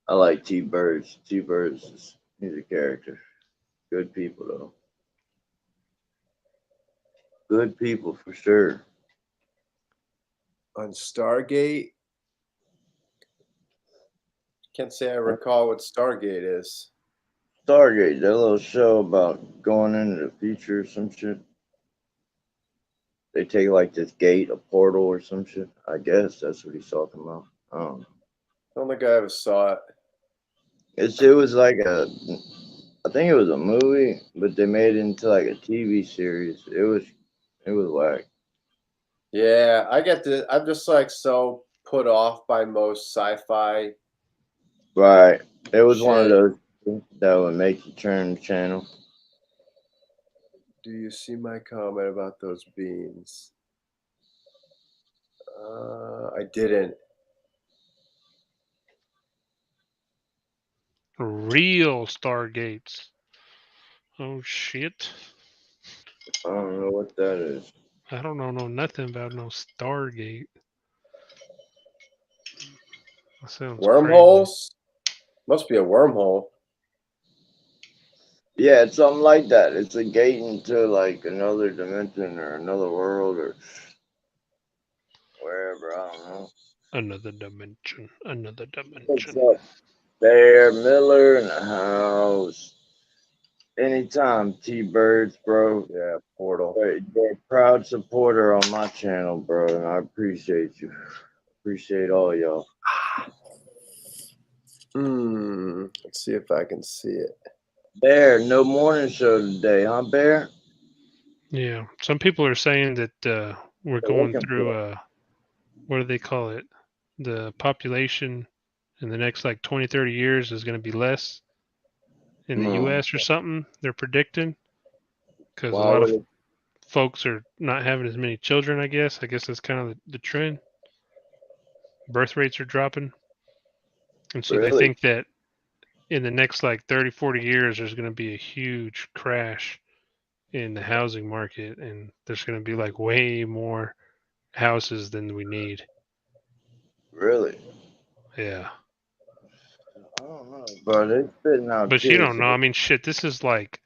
S2: I like T-Birds. T-Birds, he's a character. Good people, though. Good people, for sure.
S4: On Stargate? Can't say I recall what Stargate is.
S2: Stargate, that little show about going into the future or some shit. They take like this gate, a portal or some shit. I guess that's what he's talking about. I don't know.
S4: I don't think I ever saw it.
S2: It was like I think it was a movie, but they made it into like a TV series. It was whack.
S4: Yeah, I'm just like so put off by most sci-fi.
S2: Right. It was one of
S4: Shit.
S2: those that would make you turn the channel.
S4: Do you see my comment about those beans? I didn't.
S5: Real Stargates. Oh shit.
S2: I don't know what that is.
S5: I don't know nothing about no Stargate. That sounds
S4: Wormholes? Must be a wormhole.
S2: Yeah, it's something like that. It's a gate into like another dimension or another world or wherever. I don't know.
S5: Another dimension. Another
S2: What's
S5: dimension.
S2: up, Bear Miller in the house? Anytime, T-Birds, bro.
S4: Yeah, portal.
S2: You're a proud supporter on my channel, bro, and I appreciate you. Appreciate all y'all.
S4: Let's see if I can see it.
S2: Bear, no morning show today, huh, Bear?
S5: Yeah. Some people are saying that we're going
S2: looking
S5: through what do they call it? The population in the next like 20, 30 years is going to be less in the US or something. They're predicting because a lot of folks are not having as many children, I guess. I guess that's kind of the trend. Birth rates are dropping. And so they think that in the next like 30, 40 years, there's going to be a huge crash in the housing market. And there's going to be like way more houses than we need.
S2: Really?
S5: Yeah.
S2: I don't know, bro. They're spitting out
S5: But
S2: kids.
S5: you don't know. I mean, shit, this is like,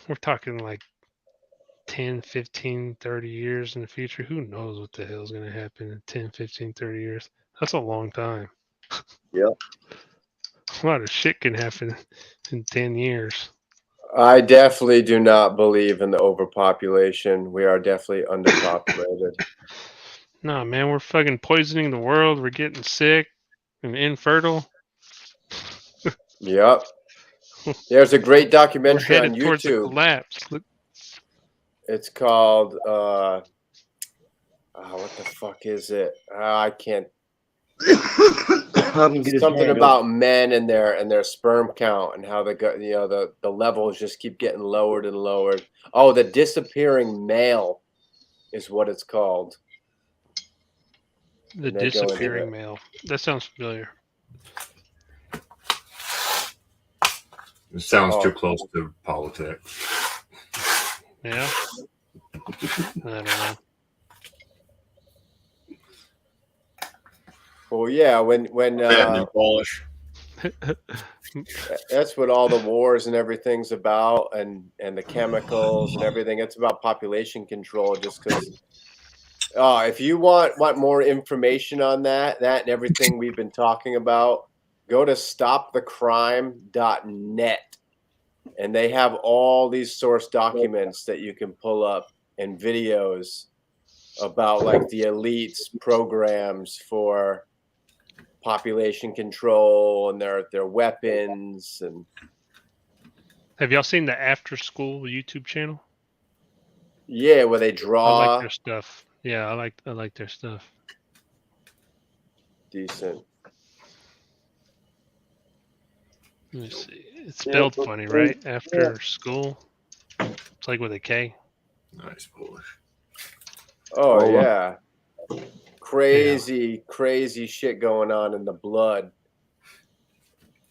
S5: we're talking like 10, 15, 30 years in the future. Who knows what the hell is going to happen in 10, 15, 30 years? That's a long time.
S2: Yep.
S5: A lot of shit can happen in 10 years.
S4: I definitely do not believe in the overpopulation. We are definitely underpopulated.
S5: No, man, we're fucking poisoning the world. We're getting sick and infertile.
S4: Yep. There's a great
S5: We're
S4: documentary on
S5: headed towards a
S4: YouTube.
S5: collapse. Look,
S4: It's called what the fuck is it? I can't. Something about men and their sperm count and how the levels just keep getting lowered and lowered. Oh, The Disappearing Male is what it's called.
S5: the
S4: And they go into
S5: disappearing
S4: it.
S5: male. That sounds familiar.
S3: It sounds
S4: Oh.
S3: too close to politics.
S5: Yeah. I don't know.
S4: Well, yeah, when
S3: Latin and Polish.
S4: that's what all the wars and everything's about, and the chemicals and everything. It's about population control. Just because, if you want more information on that and everything we've been talking about, go to stopthecrime.net, and they have all these source documents that you can pull up and videos about like the elites programs for population control and their weapons. And
S5: Have y'all seen the After School YouTube channel?
S4: yeah, where they
S5: I
S4: draw.
S5: like their stuff. Yeah, I like their stuff.
S4: Decent.
S5: Let me see. It's spelled funny, right? After School. It's like with a K.
S3: Nice Polish.
S4: Oh
S2: Oh,
S4: yeah. Crazy shit going on in the blood.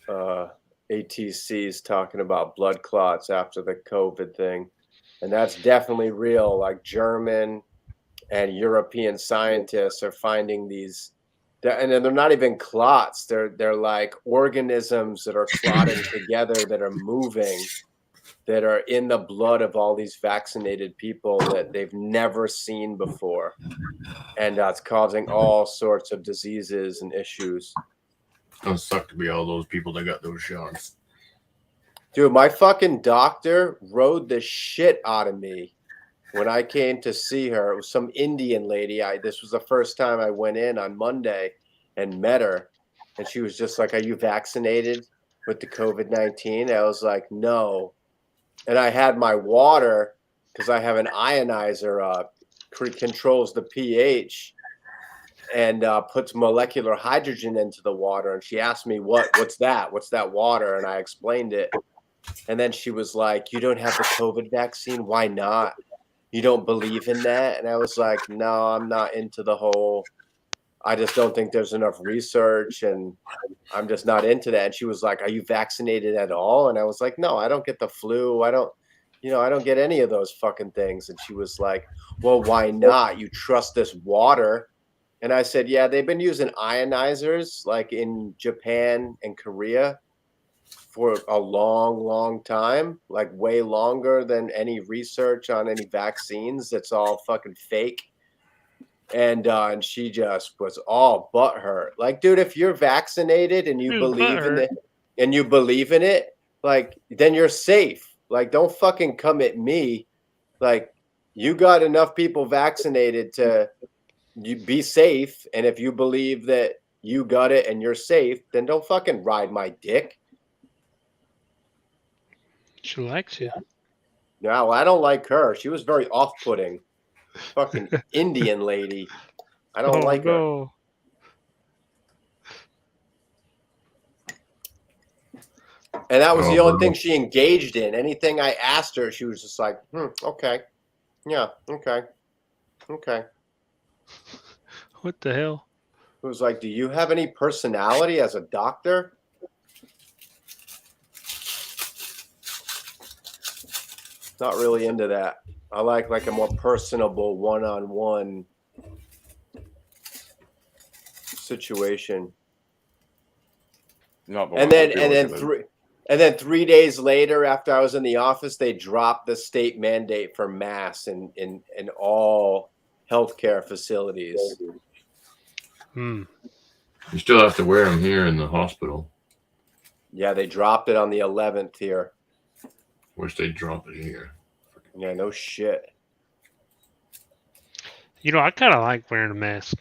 S4: ATC is talking about blood clots after the COVID thing. And that's definitely real. Like German and European scientists are finding these, and they're not even clots. They're like organisms that are clotting together, that are moving, that are in the blood of all these vaccinated people that they've never seen before. And that's causing all sorts of diseases and issues.
S3: It's gonna suck to be all those people that got those shots.
S4: Dude, my fucking doctor rode the shit out of me when I came to see her. It was some Indian lady. This was the first time I went in on Monday and met her. And she was just like, "Are you vaccinated with the COVID-19?" I was like, "No." And I had my water, because I have an ionizer, controls the pH and puts molecular hydrogen into the water. And she asked me, what's that? What's that water? And I explained it. And then she was like, "You don't have the COVID vaccine? Why not? You don't believe in that?" And I was like, "No, I'm not into the whole, I just don't think there's enough research, and I'm just not into that." And she was like, "Are you vaccinated at all?" And I was like, "No, I don't get the flu. I don't get any of those fucking things." And she was like, "Well, why not? You trust this water?" And I said, "Yeah, they've been using ionizers like in Japan and Korea for a long time, like way longer than any research on any vaccines. That's all fucking fake." And she just was all butthurt. Like, dude, if you're vaccinated and you believe in it, like, then you're safe. Like, don't fucking come at me. Like, you got enough people vaccinated to you be safe. And if you believe that you got it and you're safe, then don't fucking ride my dick.
S5: She likes you.
S4: No, I don't like her. She was very off-putting. Fucking Indian lady. I don't like her.
S5: No.
S4: And that was the only thing she engaged in. Anything I asked her, she was just like, okay. Yeah, okay. Okay.
S5: What the hell?
S4: It was like, "Do you have any personality as a doctor?" Not really into that. I like a more personable one-on-one situation.
S6: Not the
S4: And
S6: one
S4: then 3 days later, after I was in the office, they dropped the state mandate for masks in all healthcare facilities.
S5: Hmm.
S3: You still have to wear them here in the hospital.
S4: Yeah, they dropped it on the 11th here.
S3: Wish they'd drop it here.
S4: Yeah, no shit.
S5: You know, I kind of like wearing a mask.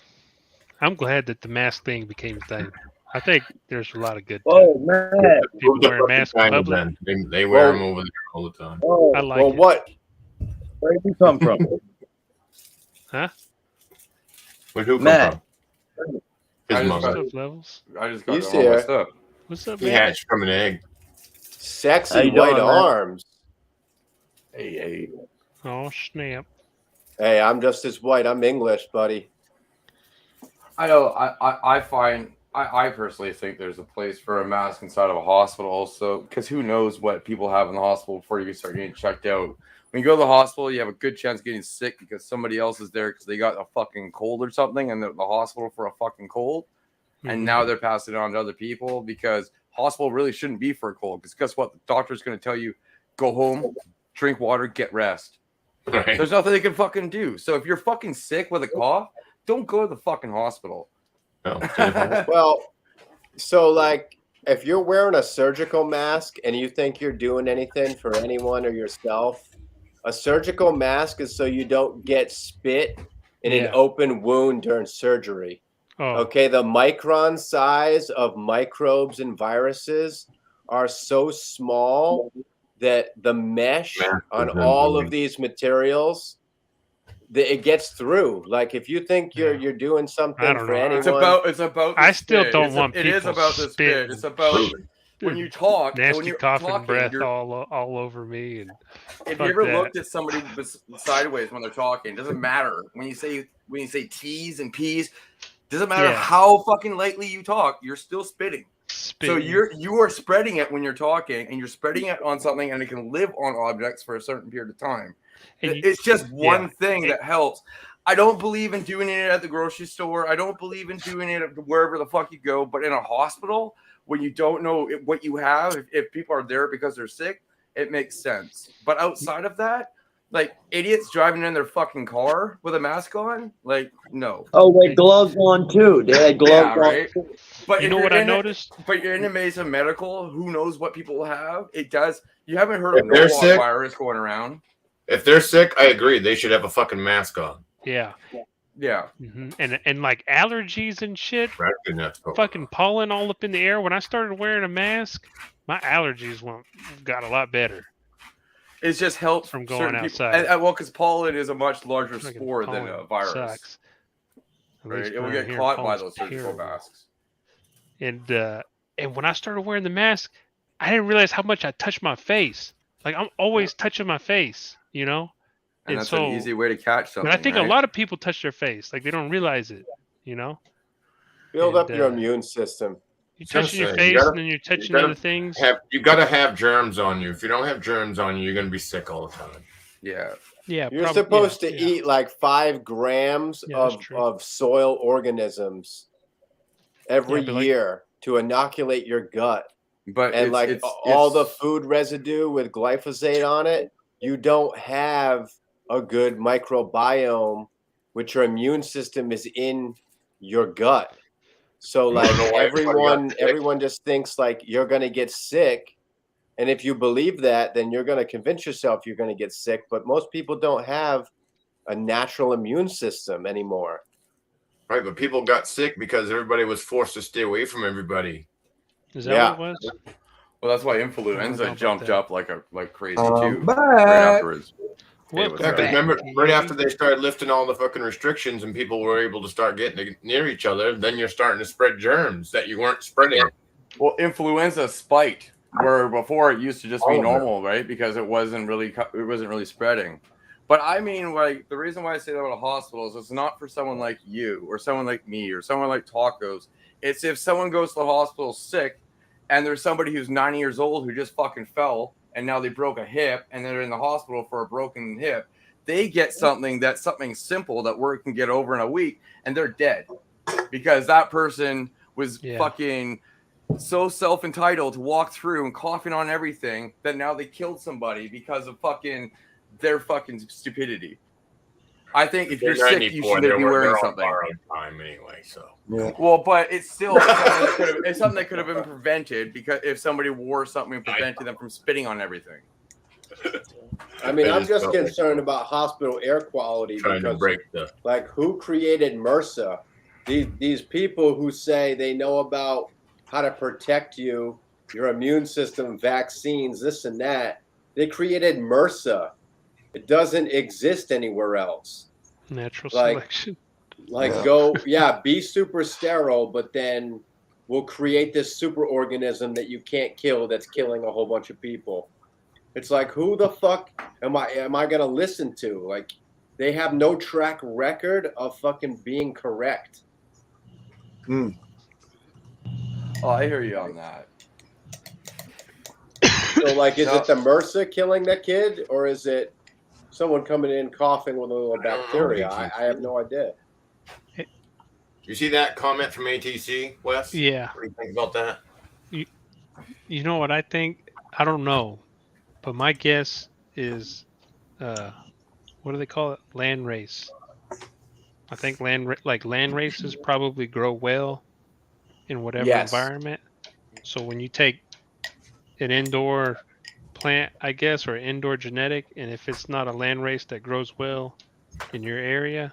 S5: I'm glad that the mask thing became a thing. I think there's a lot of good to
S2: Oh, man.
S5: people
S3: Move the
S5: wearing
S3: fucking
S5: masks in
S3: China
S5: public.
S3: then. They wear
S4: Well-
S3: them over there all the time.
S2: Oh,
S5: I like
S4: Well,
S5: it.
S4: what?
S2: where did you come from?
S3: Where'd who come
S2: Matt.
S3: from?
S6: I
S3: His
S6: just
S5: What's
S3: mother.
S5: up, Levels?
S6: I just got
S4: He's
S6: all my
S4: here.
S6: stuff.
S5: What's up,
S3: He
S5: man?
S3: hatched from an egg.
S2: How
S4: Sexy
S2: you
S4: white
S2: doing, man?
S4: arms.
S6: Hey.
S5: Oh, snap.
S4: Hey, I'm just as white. I'm English, buddy.
S6: I know. I personally think there's a place for a mask inside of a hospital also, because who knows what people have in the hospital before you start getting checked out. When you go to the hospital, you have a good chance of getting sick because somebody else is there because they got a fucking cold or something and they're in the hospital for a fucking cold. And
S5: Mhm.
S6: now they're passing it on to other people because hospital really shouldn't be for a cold. Because guess what? The doctor's going to tell you, go home, drink water, get rest.
S3: Right.
S6: There's nothing they can fucking do. So if you're fucking sick with a cough, don't go to the fucking hospital.
S3: No.
S4: Well, so like if you're wearing a surgical mask and you think you're doing anything for anyone or yourself, a surgical mask is so you don't get spit in
S5: Yeah.
S4: an open wound during surgery.
S5: Oh,
S4: Okay, the micron size of microbes and viruses are so small that the mesh
S3: Mask
S4: on
S3: is
S4: all of
S3: amazing.
S4: these materials, it gets through. Like if you think
S5: Yeah.
S4: you're doing something
S5: I don't
S4: for
S5: know.
S4: anyone,
S6: It's about. The
S5: I still
S6: spit.
S5: don't
S6: It's
S5: want
S6: It is
S5: people
S6: about the spit.
S5: spitting.
S6: It's about when you talk. and when
S5: nasty
S6: you're
S5: coughing
S6: talking,
S5: breath
S6: you're-
S5: all over me. And
S6: If
S5: fuck
S6: you ever
S5: that.
S6: looked at somebody sideways when they're talking, it doesn't matter when you say T's and P's. Doesn't matter
S5: Yeah.
S6: how fucking lightly you talk, you're still spitting.
S5: spitting.
S6: So you are spreading it when you're talking, and you're spreading it on something, and it can live on objects for a certain period of time.
S5: And you-
S6: It's just one
S5: yeah.
S6: thing that helps. I don't believe in doing it at the grocery store. I don't believe in doing it wherever the fuck you go. But in a hospital, when you don't know what you have, if people are there because they're sick, it makes sense. But outside of that, like idiots driving in their fucking car with a mask on, like no.
S2: Oh, they had gloves on too. They had gloves
S6: Yeah,
S2: on.
S6: right. But
S5: you
S6: if
S5: know
S6: you're
S5: what I
S6: in it-
S5: noticed?
S6: But you're in a maze of medical. Who knows what people have? It does. You haven't heard of
S3: If they're
S6: Norwalk
S3: sick-
S6: virus going around?
S3: If they're sick, I agree. They should have a fucking mask on.
S5: Yeah.
S6: Yeah.
S5: And like allergies and shit,
S3: Right? And that's
S5: fucking pollen all up in the air. When I started wearing a mask, my allergies got a lot better.
S6: It just helps
S5: From going
S6: certain people.
S5: outside.
S6: And, well, because pollen is a much larger
S5: Fucking
S6: spore than a
S5: pollen
S6: virus.
S5: sucks. At
S6: Right?
S5: least
S6: It will
S5: around
S6: get
S5: here,
S6: caught by
S5: pollen's
S6: those surgical
S5: terrible.
S6: masks.
S5: And when I started wearing the mask, I didn't realize how much I touched my face. Like I'm always touching my face, you know.
S6: And
S5: And
S6: that's
S5: so-
S6: an easy way to catch something.
S5: And I think
S6: right?
S5: a lot of people touch their face, like they don't realize it, you know.
S4: build up
S5: And,
S4: your
S5: uh,
S4: immune system.
S5: You're
S3: gonna
S5: touching your
S3: say, you
S5: face
S3: gotta-
S5: and then you're touching
S3: gotta
S5: other things.
S3: You got to have germs on you. If you don't have germs on you, you're gonna be sick all the time.
S6: Yeah.
S5: Yeah,
S4: You're
S5: prob-
S4: supposed
S5: yeah,
S4: to
S5: yeah.
S4: eat like 5 grams
S5: Yeah, that's
S4: of,
S5: true.
S4: of soil organisms every
S5: Yeah, but like-
S4: year to inoculate your gut.
S6: But
S4: And
S6: it's,
S4: like
S6: it's,
S4: all the
S6: it's-
S4: food residue with glyphosate on it, you don't have a good microbiome, which your immune system is in your gut. So
S3: You
S4: like
S3: wanna know why everybody got sick?
S4: everyone just thinks like you're gonna get sick. And if you believe that, then you're gonna convince yourself you're gonna get sick. But most people don't have a natural immune system anymore.
S3: Right, but people got sick because everybody was forced to stay away from everybody.
S5: Is that
S4: Yeah.
S5: what it was?
S6: well, that's why
S5: I don't know
S6: influenza
S5: about
S6: jumped
S5: that.
S6: up like crazy too. Right
S1: Back.
S6: afterwards.
S5: Welcome
S6: what's
S3: Yeah, 'cause
S6: up?
S5: back.
S3: remember,
S5: Can you
S3: right
S5: hear
S3: after
S5: me?
S3: they started lifting all the fucking restrictions and people were able to start getting near each other, then you're starting to spread germs that you weren't spreading.
S6: Well, influenza spiked where before it used to just
S3: All
S6: be
S3: of it.
S6: normal, right? Because it wasn't really spreading. But I mean, like the reason why I say that about hospitals is not for someone like you or someone like me or someone like Tacos. It's if someone goes to the hospital sick and there's somebody who's 90 years old who just fucking fell and now they broke a hip and they're in the hospital for a broken hip. They get something simple that we can get over in a week and they're dead because that person was
S5: Yeah.
S6: fucking so self-entitled to walk through and coughing on everything that now they killed somebody because of their fucking stupidity. I think if you're
S3: They're
S6: sick, you
S3: 94,
S6: should
S3: they're
S6: be wearing
S3: on
S6: something.
S3: borrowed time anyway, so.
S6: Well, but it's still something that could have been prevented because if somebody wore something and prevented them from spitting on everything.
S4: I mean,
S3: I
S4: I'm
S3: just
S4: just
S3: felt like
S4: concerned about hospital air quality
S3: trying to
S4: because,
S3: break the.
S4: like, who created MRSA? These people who say they know about how to protect you, your immune system, vaccines, this and that. They created MRSA. It doesn't exist anywhere else.
S5: Natural
S4: Like,
S5: selection.
S1: Yeah.
S4: be super sterile, but then we'll create this super organism that you can't kill that's killing a whole bunch of people. It's like, who the fuck am I gonna listen to? Like, they have no track record of fucking being correct.
S1: Mm.
S6: Oh, I hear you on that.
S4: So, like, is
S6: No.
S4: it the MRSA killing the kid, or is it someone coming in coughing with a little
S3: I don't know,
S4: bacteria?
S3: ATC.
S4: I have no idea.
S3: You see that comment from ATC, Wes?
S5: Yeah.
S3: What do you think about that?
S5: You know what I think? I don't know, but my guess is, what do they call it? Land race. I think land races probably grow well in whatever
S4: Yes.
S5: environment. So when you take an indoor plant, I guess, or indoor genetic, and if it's not a land race that grows well in your area,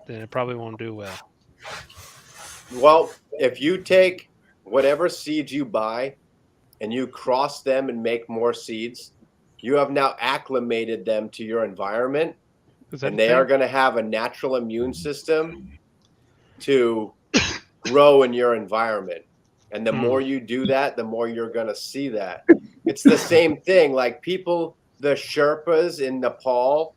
S5: then it probably won't do well.
S4: Well, if you take whatever seeds you buy and you cross them and make more seeds, you have now acclimated them to your environment,
S5: Is that
S4: and
S5: a
S4: they
S5: thing?
S4: are going to have a natural immune system to grow in your environment. And the more you do that, the more you're going to see that. It's the same thing. Like people, the Sherpas in Nepal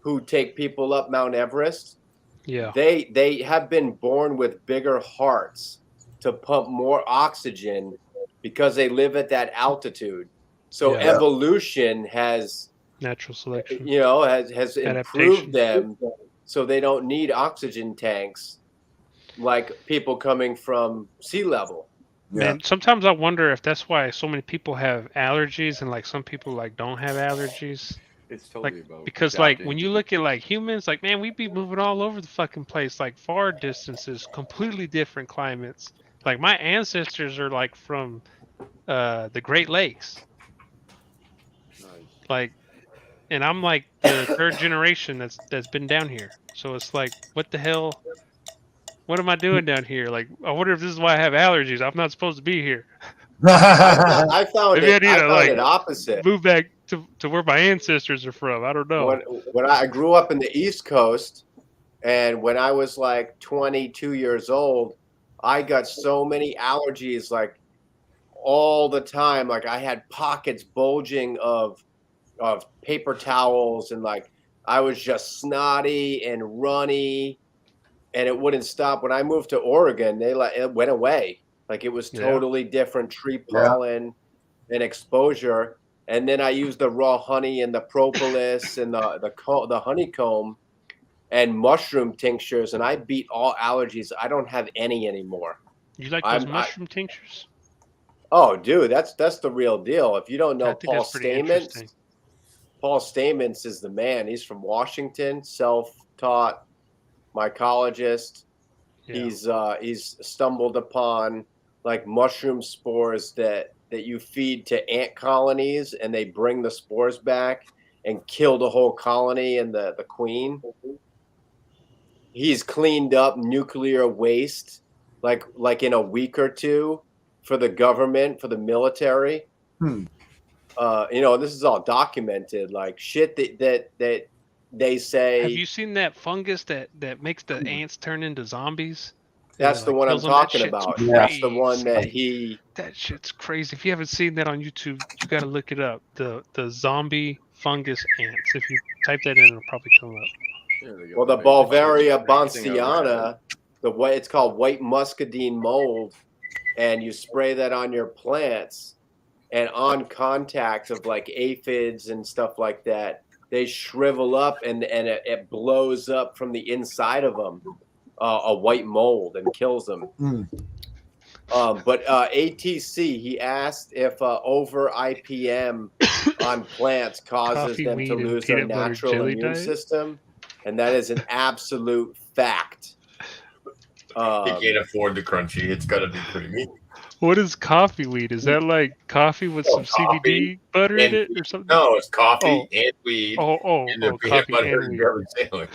S4: who take people up Mount Everest,
S5: Yeah.
S4: they have been born with bigger hearts to pump more oxygen because they live at that altitude. So
S5: Yeah.
S4: evolution has,
S5: Natural selection.
S4: has
S5: Adaptation.
S4: improved them so they don't need oxygen tanks like people coming from sea level.
S5: Man, sometimes I wonder if that's why so many people have allergies and like some people like don't have allergies.
S6: It's totally
S5: Like
S6: about
S5: because like
S6: adapting.
S5: when you look at like humans, like man, we be moving all over the fucking place, like far distances, completely different climates. Like my ancestors are like from the Great Lakes. Like and I'm like the third generation that's been down here. So it's like what the hell? What am I doing down here? Like I wonder if this is why I have allergies. I'm not supposed to be here.
S4: I found
S5: Maybe I
S4: it.
S5: need
S4: I
S5: to
S4: found
S5: like
S4: it opposite.
S5: move back to where my ancestors are from. I don't know.
S4: When I grew up in the East Coast, and when I was like 22 years old, I got so many allergies, like all the time. Like I had pockets bulging of paper towels, and like I was just snotty and runny, and it wouldn't stop. When I moved to Oregon, it went away. Like it was totally different tree pollen and exposure. And then I used the raw honey and the propolis and the honeycomb and mushroom tinctures, and I beat all allergies. I don't have any anymore.
S5: You like those mushroom tinctures?
S4: Oh, dude, that's the real deal. If you don't know
S5: I think
S4: Paul
S5: that's pretty interesting.
S4: Stamens is the man. He's from Washington, self-taught mycologist.
S5: Yeah.
S4: He's stumbled upon like mushroom spores that you feed to ant colonies, and they bring the spores back and kill the whole colony and the queen. He's cleaned up nuclear waste like in a week or two for the government, for the military. This is all documented, like shit that they say.
S5: Have you seen that fungus that makes the ants turn into zombies?
S4: That's the one I'm talking about. That's the one that
S5: That shit's crazy. If you haven't seen that on YouTube, you got to look it up. The zombie fungus ants. If you type that in, it'll probably come up.
S4: Well, the Bulgaria banciana, it's called white muscadine mold, and you spray that on your plants, and on contact of like aphids and stuff like that, they shrivel up and it blows up from the inside of them. A white mold and kills them. But ATC, he asked if over IPM on plants causes
S5: Coffee,
S4: them to
S5: weed, and
S4: lose their
S5: peanut butter
S4: natural
S5: jelly
S4: immune
S5: diet?
S4: system, and that is an absolute fact.
S3: He can't afford the crunchy. It's got to be creamy.
S5: What is coffee weed? Is that like coffee with some CBD butter in
S3: and
S5: it or something?
S3: No, it's coffee
S5: Oh.
S3: and weed and the peanut
S5: Coffee
S3: butter
S5: and
S3: and
S5: weed.
S3: jelly sandwich.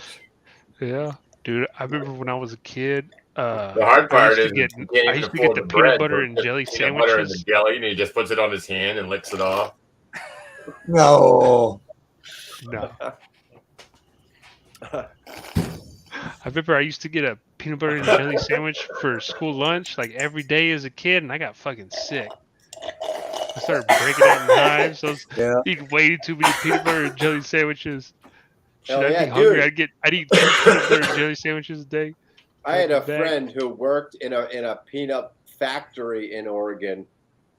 S5: Yeah, dude. I remember when I was a kid.
S3: The hard part is
S5: I
S3: you can't even
S5: used to get
S3: afford
S5: the
S3: the
S5: peanut
S3: bread,
S5: butter
S3: so
S5: and
S3: it's
S5: jelly
S3: just peanut butter and the
S5: sandwiches.
S3: jelly, and he just puts it on his hand and licks it off.
S1: No.
S5: No. I remember I used to get a peanut butter and jelly sandwich for school lunch like every day as a kid, and I got fucking sick. I started breaking out in hives. I was
S1: Yeah.
S5: eating way too many peanut butter and jelly sandwiches. Shit,
S4: Hell
S5: I'd
S4: yeah,
S5: be hungry.
S4: dude.
S5: I'd eat 2 peanut butter and jelly sandwiches a day.
S4: I had a
S5: Back to back.
S4: friend who worked in a peanut factory in Oregon,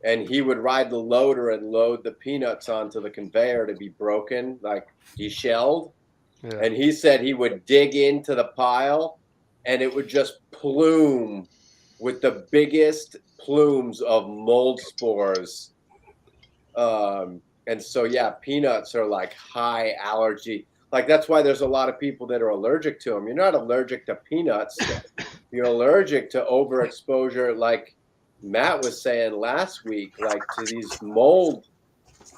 S4: and he would ride the loader and load the peanuts onto the conveyor to be broken, like deshelled.
S5: Yeah.
S4: And he said he would dig into the pile, and it would just plume with the biggest plumes of mold spores. And so, yeah, peanuts are like high allergy. Like, that's why there's a lot of people that are allergic to them. You're not allergic to peanuts. You're allergic to overexposure, like Matt was saying last week, like to these mold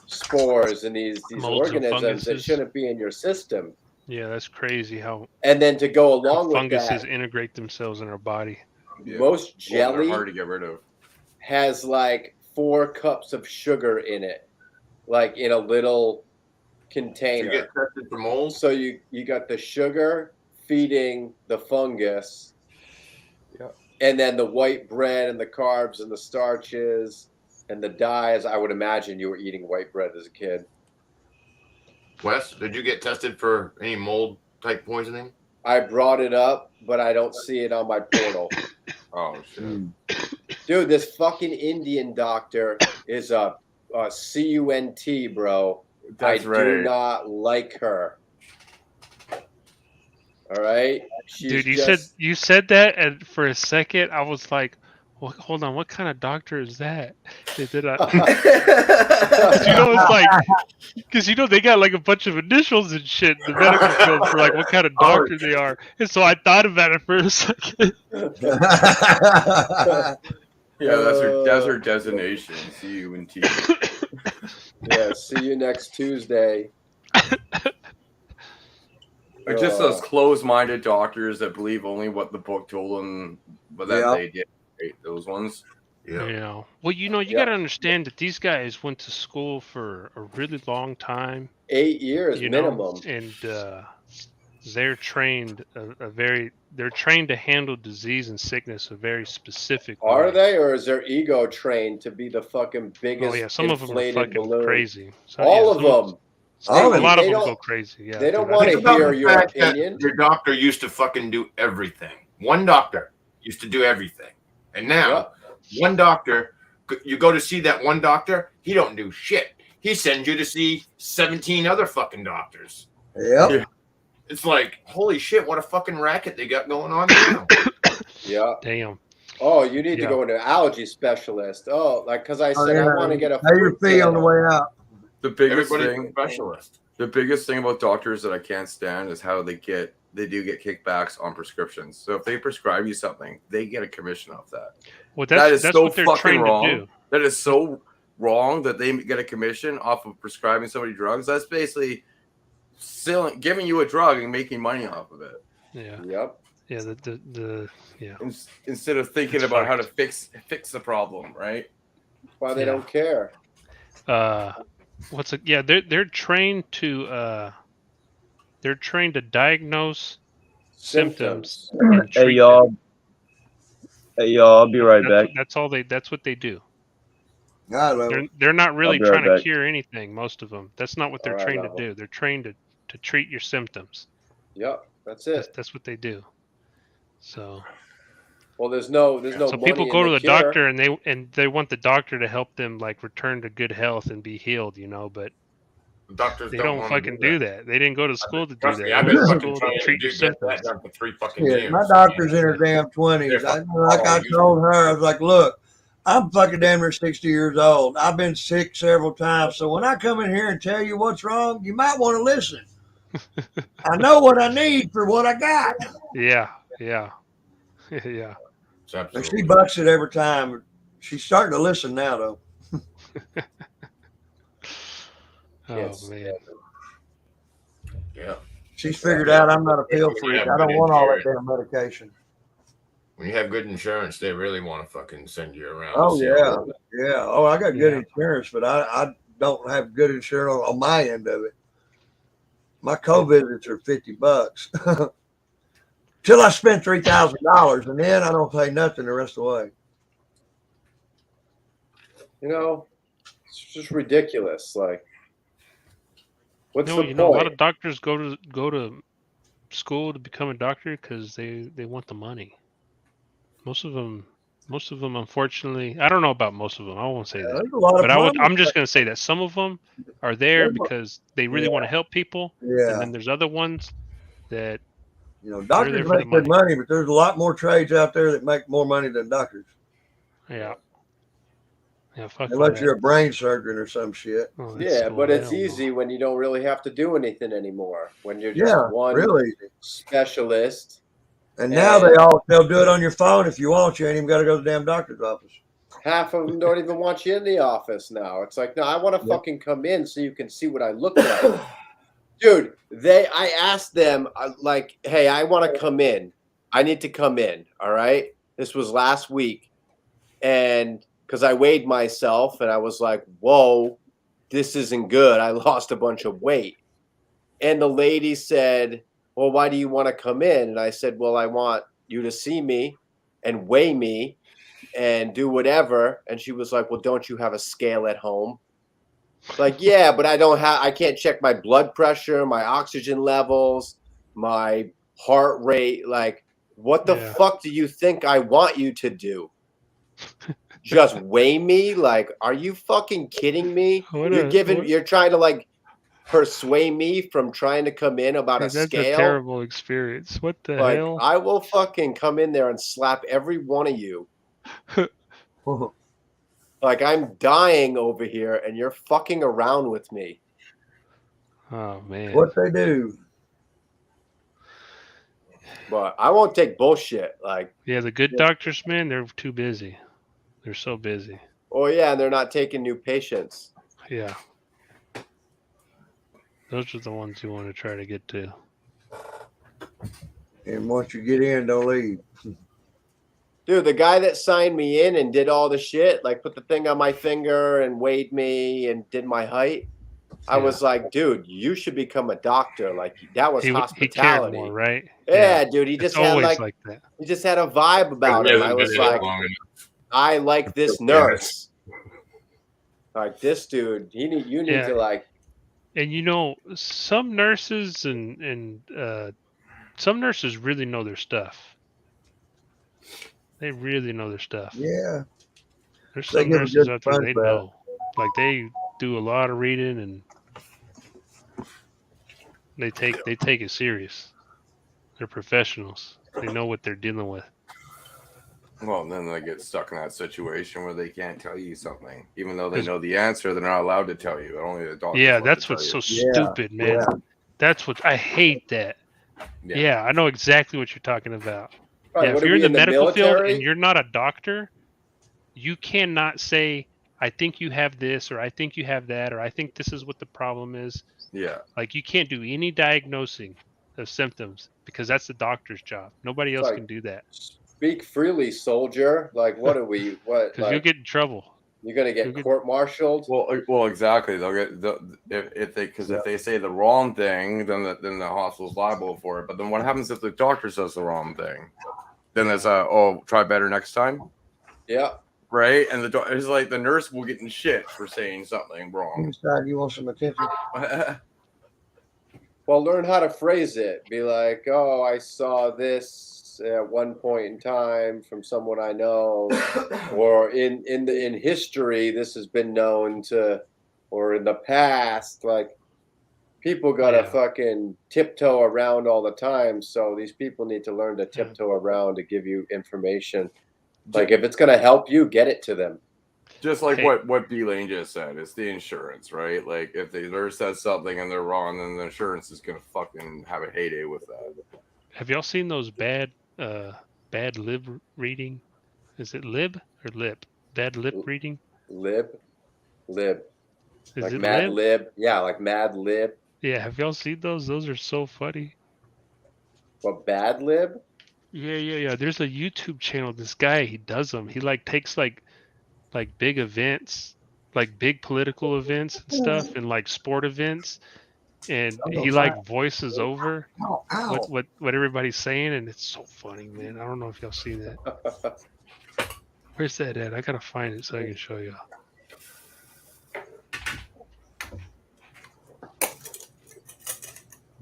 S4: spores and these
S5: Molds and
S4: organisms that
S5: funguses.
S4: shouldn't be in your system.
S5: Yeah, that's crazy how
S4: And then to go along with
S5: funguses
S4: that,
S5: integrate themselves in our body.
S6: Yeah.
S4: most
S6: Well, they're
S4: jelly
S6: hard to get rid of.
S4: has like 4 cups of sugar in it, like in a little
S3: You
S4: container.
S3: get tested for mold.
S4: So you got the sugar feeding the fungus,
S6: Yeah.
S4: and then the white bread and the carbs and the starches and the dyes. I would imagine you were eating white bread as a kid.
S3: Wes, did you get tested for any mold type poisoning?
S4: I brought it up, but I don't see it on my portal.
S6: Oh shit.
S4: Dude, this fucking Indian doctor is a CUNT, bro.
S6: That's
S4: I
S6: right.
S4: do not like her. All right,
S5: Dude, you said that, and for a second I was like, well, hold on, what kind of doctor is that? Did I? It's like, because they got like a bunch of initials and shit in the medical field for like what kind of doctor they are, and so I thought about it for a second.
S6: Yeah, that's her designation. CUNT.
S4: Yeah, see you next Tuesday.
S6: Like just those closed-minded doctors that believe only what the book told them, but then they did. Right? Those ones.
S3: Yeah.
S5: Well, you got to understand that these guys went to school for a really long time.
S4: 8 years minimum.
S5: And they're trained they're trained to handle disease and sickness a very specific way.
S4: Are they, or is their ego trained to be the fucking biggest?
S5: Oh yeah, some of them are fucking
S4: balloon?
S5: crazy.
S4: All of them.
S5: A lot of them go crazy. Yeah,
S4: they don't want to hear your opinion.
S3: Your doctor used to fucking do everything. One doctor used to do everything, and now one doctor, you go to see that one doctor, he don't do shit. He sends you to see 17 other fucking doctors.
S1: Yep.
S3: It's like, holy shit, what a fucking racket they got going on now.
S4: Yeah.
S5: Damn.
S4: Oh, you need to go into an allergy specialist. Oh, like because I said I want to get a.
S1: Pay your fee on the way out.
S6: The biggest
S3: Everybody's
S6: thing,
S3: a specialist.
S6: the biggest thing about doctors that I can't stand is how they do get kickbacks on prescriptions. So if they prescribe you something, they get a commission off that.
S5: Well,
S6: That is
S5: that's
S6: so
S5: what they're
S6: fucking
S5: trained
S6: wrong.
S5: to do.
S6: That is so wrong that they get a commission off of prescribing somebody drugs. That's basically giving you a drug and making money off of it.
S5: Yeah.
S4: Yep.
S5: Yeah. Yeah.
S6: Instead of thinking about how to fix the problem, right?
S4: Why they don't care.
S5: They're trained to diagnose symptoms. And
S2: Hey
S5: treat
S2: y'all.
S5: them.
S2: Hey y'all, I'll be right back.
S5: That's what they do.
S1: God, well,
S5: They're not really
S2: I'll be right
S5: trying to
S2: back.
S5: cure anything. Most of them. That's not what they're trained to do. They're trained to treat your symptoms.
S4: Yep, that's it.
S5: That's what they do. So.
S4: Well, there's no.
S5: So
S4: money
S5: people go
S4: in
S5: to the
S4: cure.
S5: doctor and they want the doctor to help them like return to good health and be healed, but
S3: Doctors
S5: they don't
S3: wanna
S5: fucking do that. They didn't go to school to do
S3: Trust
S5: that.
S3: me,
S5: They
S3: I've
S5: went
S3: been
S5: to
S3: fucking
S5: school
S3: trying
S5: to treat
S3: to
S5: your
S3: get
S5: symptoms.
S3: that done for 3 fucking
S1: shit,
S3: years.
S1: my doctor's in her damn 20s. Like I told her, I was like, look, I'm fucking damn near 60 years old. I've been sick several times. So when I come in here and tell you what's wrong, you might want to listen. I know what I need for what I got.
S5: Yeah. Yeah.
S3: It's
S1: And
S3: absolutely.
S1: she bucks it every time. She's starting to listen now, though.
S5: Oh
S4: Yes.
S5: man.
S3: Yeah.
S1: She's figured out I'm not a pill
S3: When you
S1: freak.
S3: have
S1: I
S3: good
S1: don't want all that
S3: insurance-
S1: damn medication.
S3: When you have good insurance, they really want to fucking send you around. to
S1: Oh
S3: see
S1: yeah,
S3: all that.
S1: yeah. Oh, I got good
S5: Yeah.
S1: insurance, but I don't have good insurance on my end of it. My co-visits are $50 till I spend $3,000, and then I don't pay nothing the rest of the way.
S4: You know, it's just ridiculous. Like, what's
S5: No,
S4: the
S5: you know, a lot
S4: point?
S5: of doctors go to school to become a doctor because they want the money. Most of them, unfortunately, I don't know about most of them. I won't say that,
S1: There's a lot
S5: but
S1: of money.
S5: I'm just gonna say that some of them are there
S1: There's a-
S5: because they really want to help people, and
S1: Yeah,
S5: then there's other ones that
S1: you know,
S5: they're
S1: doctors
S5: there for the
S1: make good
S5: money.
S1: money, but there's a lot more trades out there that make more money than doctors,
S5: Yeah, yeah, fuck all
S1: unless
S5: that.
S1: you're a brain surgeon or some shit.
S5: Oh,
S4: Yeah, but it's
S5: hell no.
S4: easy when you don't really have to do anything anymore. When you're just
S1: Yeah,
S4: one
S1: really easy.
S4: specialist.
S1: And now
S4: And
S1: they'll do it on your phone if you want. You ain't even got to go to the damn doctor's office.
S4: half of them don't even want you in the office now. It's like, no, I want to
S1: Yeah.
S4: fucking come in so you can see what I look like. Dude, I asked them, like, hey, I want to come in. I need to come in. All right. This was last week. And because I weighed myself and I was like, whoa, this isn't good. I lost a bunch of weight. And the lady said, well, why do you want to come in? And I said, well, I want you to see me and weigh me and do whatever. And she was like, well, don't you have a scale at home? Like, yeah, but I can't check my blood pressure, my oxygen levels, my heart rate. Like, what the
S5: Yeah.
S4: fuck do you think I want you to do? Just weigh me? Like, are you fucking kidding me? You're trying to like persuade me from trying to come in about a
S5: Dude, that's
S4: scale.
S5: a terrible experience. What the
S4: Like,
S5: hell?
S4: I will fucking come in there and slap every one of you. Like, I'm dying over here and you're fucking around with me.
S5: Oh man.
S1: What they do.
S4: But I won't take bullshit. Like,
S5: Yeah, the good doctors, man, they're too busy. They're so busy.
S4: oh yeah, they're not taking new patients.
S5: Yeah. Those are the ones you want to try to get to.
S1: And once you get in, don't leave.
S4: Dude, the guy that signed me in and did all the shit, like put the thing on my finger and weighed me and did my height. I was like, dude, you should become a doctor. Like, that was
S5: he cared
S4: hospitality.
S5: more, right?
S4: Yeah, dude. He
S5: It's
S4: just had
S5: always
S4: like
S5: that.
S4: he just had a vibe about
S3: He
S4: him.
S3: hasn't
S4: I
S3: been
S4: was
S3: in it
S4: like,
S3: long enough.
S4: I like this nurse. Like, this dude, you need
S5: Yeah.
S4: to like.
S5: And you know, some nurses and some nurses really know their stuff. They really know their stuff.
S1: Yeah.
S5: There's
S1: They
S5: some
S1: give a
S5: nurses
S1: good
S5: out there
S1: punch
S5: they
S1: back.
S5: know. Like they do a lot of reading and they take it serious. They're professionals. They know what they're dealing with.
S6: Well, then they get stuck in that situation where they can't tell you something, even though they
S5: 'Cause-
S6: know the answer. They're not allowed to tell you. Only the doctor.
S5: Yeah, that's what's so stupid, man.
S1: Yeah.
S5: That's what I hate. That.
S6: Yeah.
S5: Yeah, I know exactly what you're talking about.
S4: Right,
S5: Yeah,
S4: what
S5: if
S4: are
S5: you're in
S4: we
S5: the medical field
S4: military?
S5: and you're not a doctor, you cannot say, I think you have this, or I think you have that, or I think this is what the problem is.
S6: Yeah.
S5: Like, you can't do any diagnosing of symptoms because that's the doctor's job. Nobody else
S4: Like,
S5: can do that
S4: Speak freely, soldier. Like, what are we? What?
S5: because you'll
S4: Like,
S5: get in trouble.
S4: you're gonna get
S5: you'll get-
S4: court-martialed?
S6: Well, exactly. They'll get if they say the wrong thing, then the hospital's liable for it. But then what happens if the doctor says the wrong thing? Then there's try better next time,
S4: Yeah.
S6: right? And it's like the nurse will get in shit for saying something wrong.
S1: Inside, you want some attention?
S4: Well, learn how to phrase it. Be like, oh, I saw this at one point in time from someone I know, or in history, this has been known to, or in the past. Like, people gotta
S5: Yeah.
S4: fucking tiptoe around all the time. So these people need to learn to tiptoe around to give you information. Like, if it's gonna help you, get it to them.
S6: Just like
S5: Hey.
S6: what B Lane just said, it's the insurance, right? Like if the nurse says something and they're wrong, then the insurance is gonna fucking have a heyday with that.
S5: Have y'all seen those bad bad lib reading. Is it lib or lip? Bad lip reading.
S4: Lib.
S5: Is
S4: Like
S5: it
S4: Mad
S5: lib?
S4: Lib. Yeah, like Mad Lib.
S5: Yeah. Have y'all seen those? Those are so funny.
S4: What, Bad Lib?
S5: Yeah. There's a YouTube channel. This guy, he does them. He like takes like big events, like big political events and stuff, and like sport events, and he like voices over
S1: Ow, ow.
S5: what everybody's saying, and it's so funny, man. I don't know if y'all seen that. Where's that at? I gotta find it so I can show you.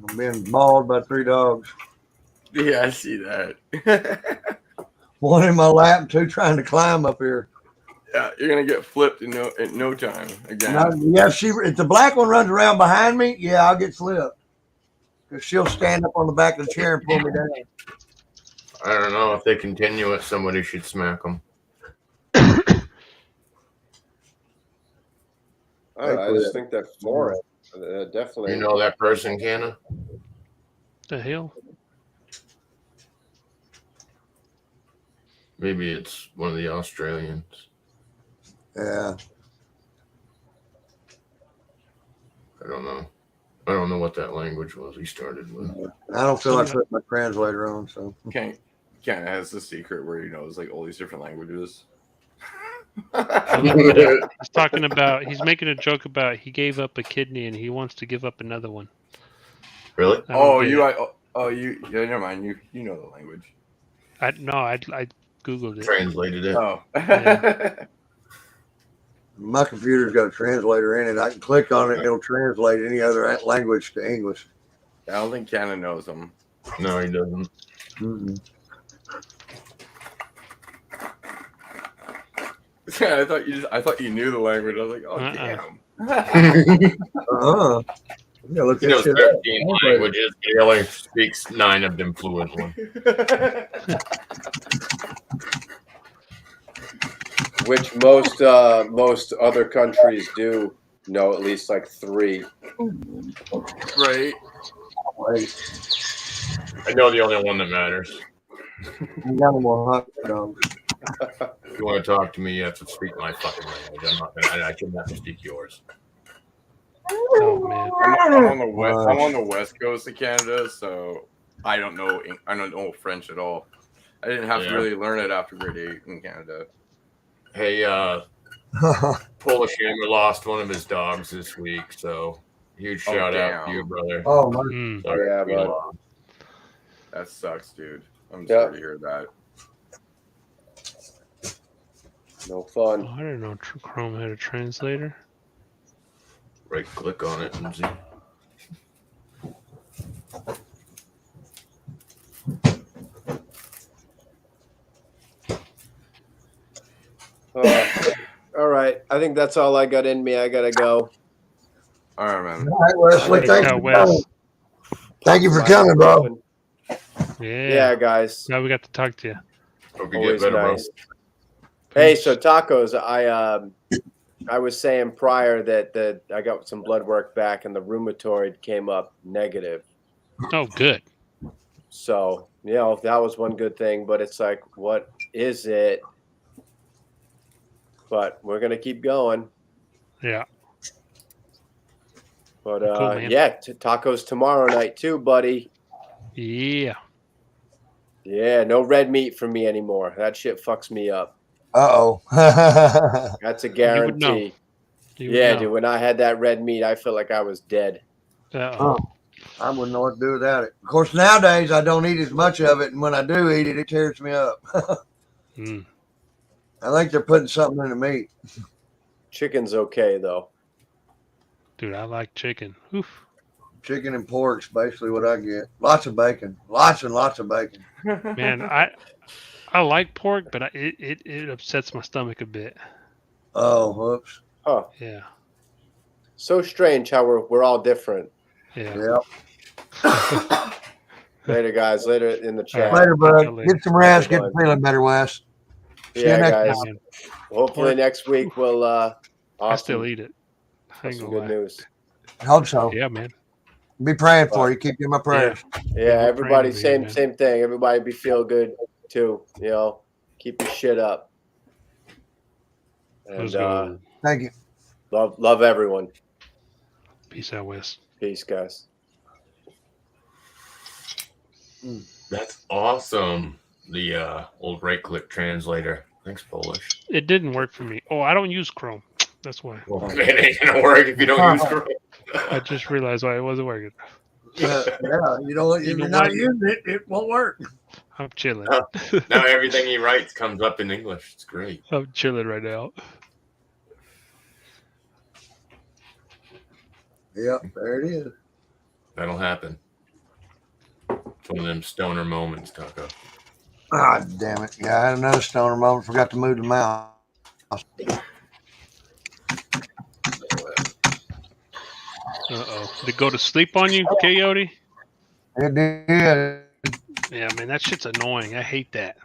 S1: I'm being mauled by 3 dogs.
S6: Yeah, I see that.
S1: One in my lap and 2 trying to climb up here.
S6: Yeah, you're gonna get flipped in no time again.
S1: Now, yeah, if the black one runs around behind me, yeah, I'll get flipped. Because she'll stand up on the back of the chair and pull me down.
S3: I don't know if they continue it. Somebody should smack them.
S4: I don't know, I just think they're foreign. Definitely.
S3: You know that person, Canna?
S5: The hell?
S3: Maybe it's one of the Australians.
S1: Yeah.
S3: I don't know. I don't know what that language was he started with.
S1: I don't feel like putting my translator on, so.
S6: Ken has the secret where he knows like all these different languages.
S5: He's talking about. He's making a joke about he gave up a kidney and he wants to give up another one.
S3: Really?
S5: I don't get it.
S6: Yeah, never mind. You know the language.
S5: I googled it.
S3: Translated it.
S6: Oh.
S5: Yeah.
S1: My computer's got a translator in it. I can click on it and it'll translate any other language to English.
S6: I don't think Cannon knows them.
S3: No, he doesn't.
S1: Mm-mm.
S6: Yeah, I thought you knew the language. I was like, oh damn.
S1: Uh-huh. Yeah, look
S3: He
S1: at
S3: knows
S1: shit.
S3: 13 languages, but he only speaks 9 of them fluently.
S4: Which most other countries do know at least like 3.
S6: Right.
S3: I know the only one that matters.
S1: You got more hot dogs.
S3: If you want to talk to me, you have to speak my fucking language. I shouldn't have to speak yours.
S5: Oh man.
S6: I'm on the west coast of Canada, so I don't know French at all. I didn't have to really learn it after grade 8 in Canada.
S3: Hey, Polish Hammer lost one of his dogs this week, so huge shout out to you, brother.
S1: Oh, my.
S5: Mm.
S3: Sorry
S4: Yeah,
S3: to be
S4: bud.
S3: lost.
S6: That sucks, dude. I'm
S4: Yeah.
S6: sorry to hear that.
S4: No fun.
S5: Oh, I didn't know Chrome had a translator.
S3: Right click on it and see.
S4: All right. I think that's all I got in me. I gotta go.
S6: All right, man.
S1: All right, Wesley.
S5: Hey,
S1: Thank you,
S5: Wes.
S1: thank you for coming, bro.
S5: Yeah.
S4: Yeah, guys.
S5: Now we got to talk to you.
S3: Hope you
S4: Always
S3: get better,
S4: nice. Hey, so tacos. I was saying prior that I got some blood work back and the rheumatoid came up negative.
S5: Oh, good.
S4: So, that was one good thing, but it's like, what is it? But we're going to keep going.
S5: Yeah.
S4: But,
S5: Cool, man.
S4: tacos tomorrow night too, buddy.
S5: Yeah.
S4: Yeah, no red meat for me anymore. That shit fucks me up.
S1: Uh-oh.
S4: That's a
S5: would know.
S4: guarantee.
S5: You would
S4: Yeah,
S5: know.
S4: dude, when I had that red meat, I felt like I was dead.
S5: Uh-oh.
S1: I wouldn't know what to do without it. Of course, nowadays I don't eat as much of it, and when I do eat it, it tears me up.
S5: Mm.
S1: I think they're putting something in the meat.
S4: Chicken's okay, though.
S5: Dude, I like chicken. Oof.
S1: Chicken and pork's basically what I get. Lots of bacon. Lots and lots of bacon.
S5: Man, I like pork, but it upsets my stomach a bit.
S1: Oh, whoops.
S4: Huh.
S5: Yeah.
S4: So strange how we're all different.
S5: Yeah.
S1: Yep.
S4: Later, guys. Later in the chat.
S1: Later, bud.
S5: Absolutely.
S1: Get some rest. Get feeling better, Wes. See you
S4: Yeah,
S1: next
S4: guys.
S5: Yeah, man.
S4: Hopefully
S5: Pork.
S4: next week we'll
S5: I
S4: awesome.
S5: still eat it. I ain't
S4: Some
S5: gonna
S4: good
S5: lie.
S4: news.
S1: Hope so.
S5: Yeah, man.
S1: Be praying for you. Keep you in my prayers.
S4: Yeah, everybody,
S5: praying for you,
S4: same thing. Everybody be feel good. too. You know, keep your shit up.
S5: Let's
S4: And
S5: go.
S1: Thank you.
S4: love everyone.
S5: Peace out, Wes.
S4: Peace, guys.
S3: That's awesome. The old right-click translator. Thanks, Polish.
S5: It didn't work for me. Oh, I don't use Chrome. That's why.
S3: Well, it ain't gonna work if you don't use Chrome.
S5: I just realized why it wasn't working.
S1: Yeah, you know, if
S5: You know
S1: you're not
S5: what?
S1: using it, it won't work.
S5: I'm chilling.
S3: Now everything he writes comes up in English. It's great.
S5: I'm chilling right now.
S1: Yep, there it is.
S3: That'll happen. It's one of them stoner moments, Taco.
S1: Ah, damn it. Yeah, I had another stoner moment. Forgot to move the mouse.
S5: Uh-oh. Did it go to sleep on you, Coyote?
S1: It did.
S5: Yeah, man, that shit's annoying. I hate that.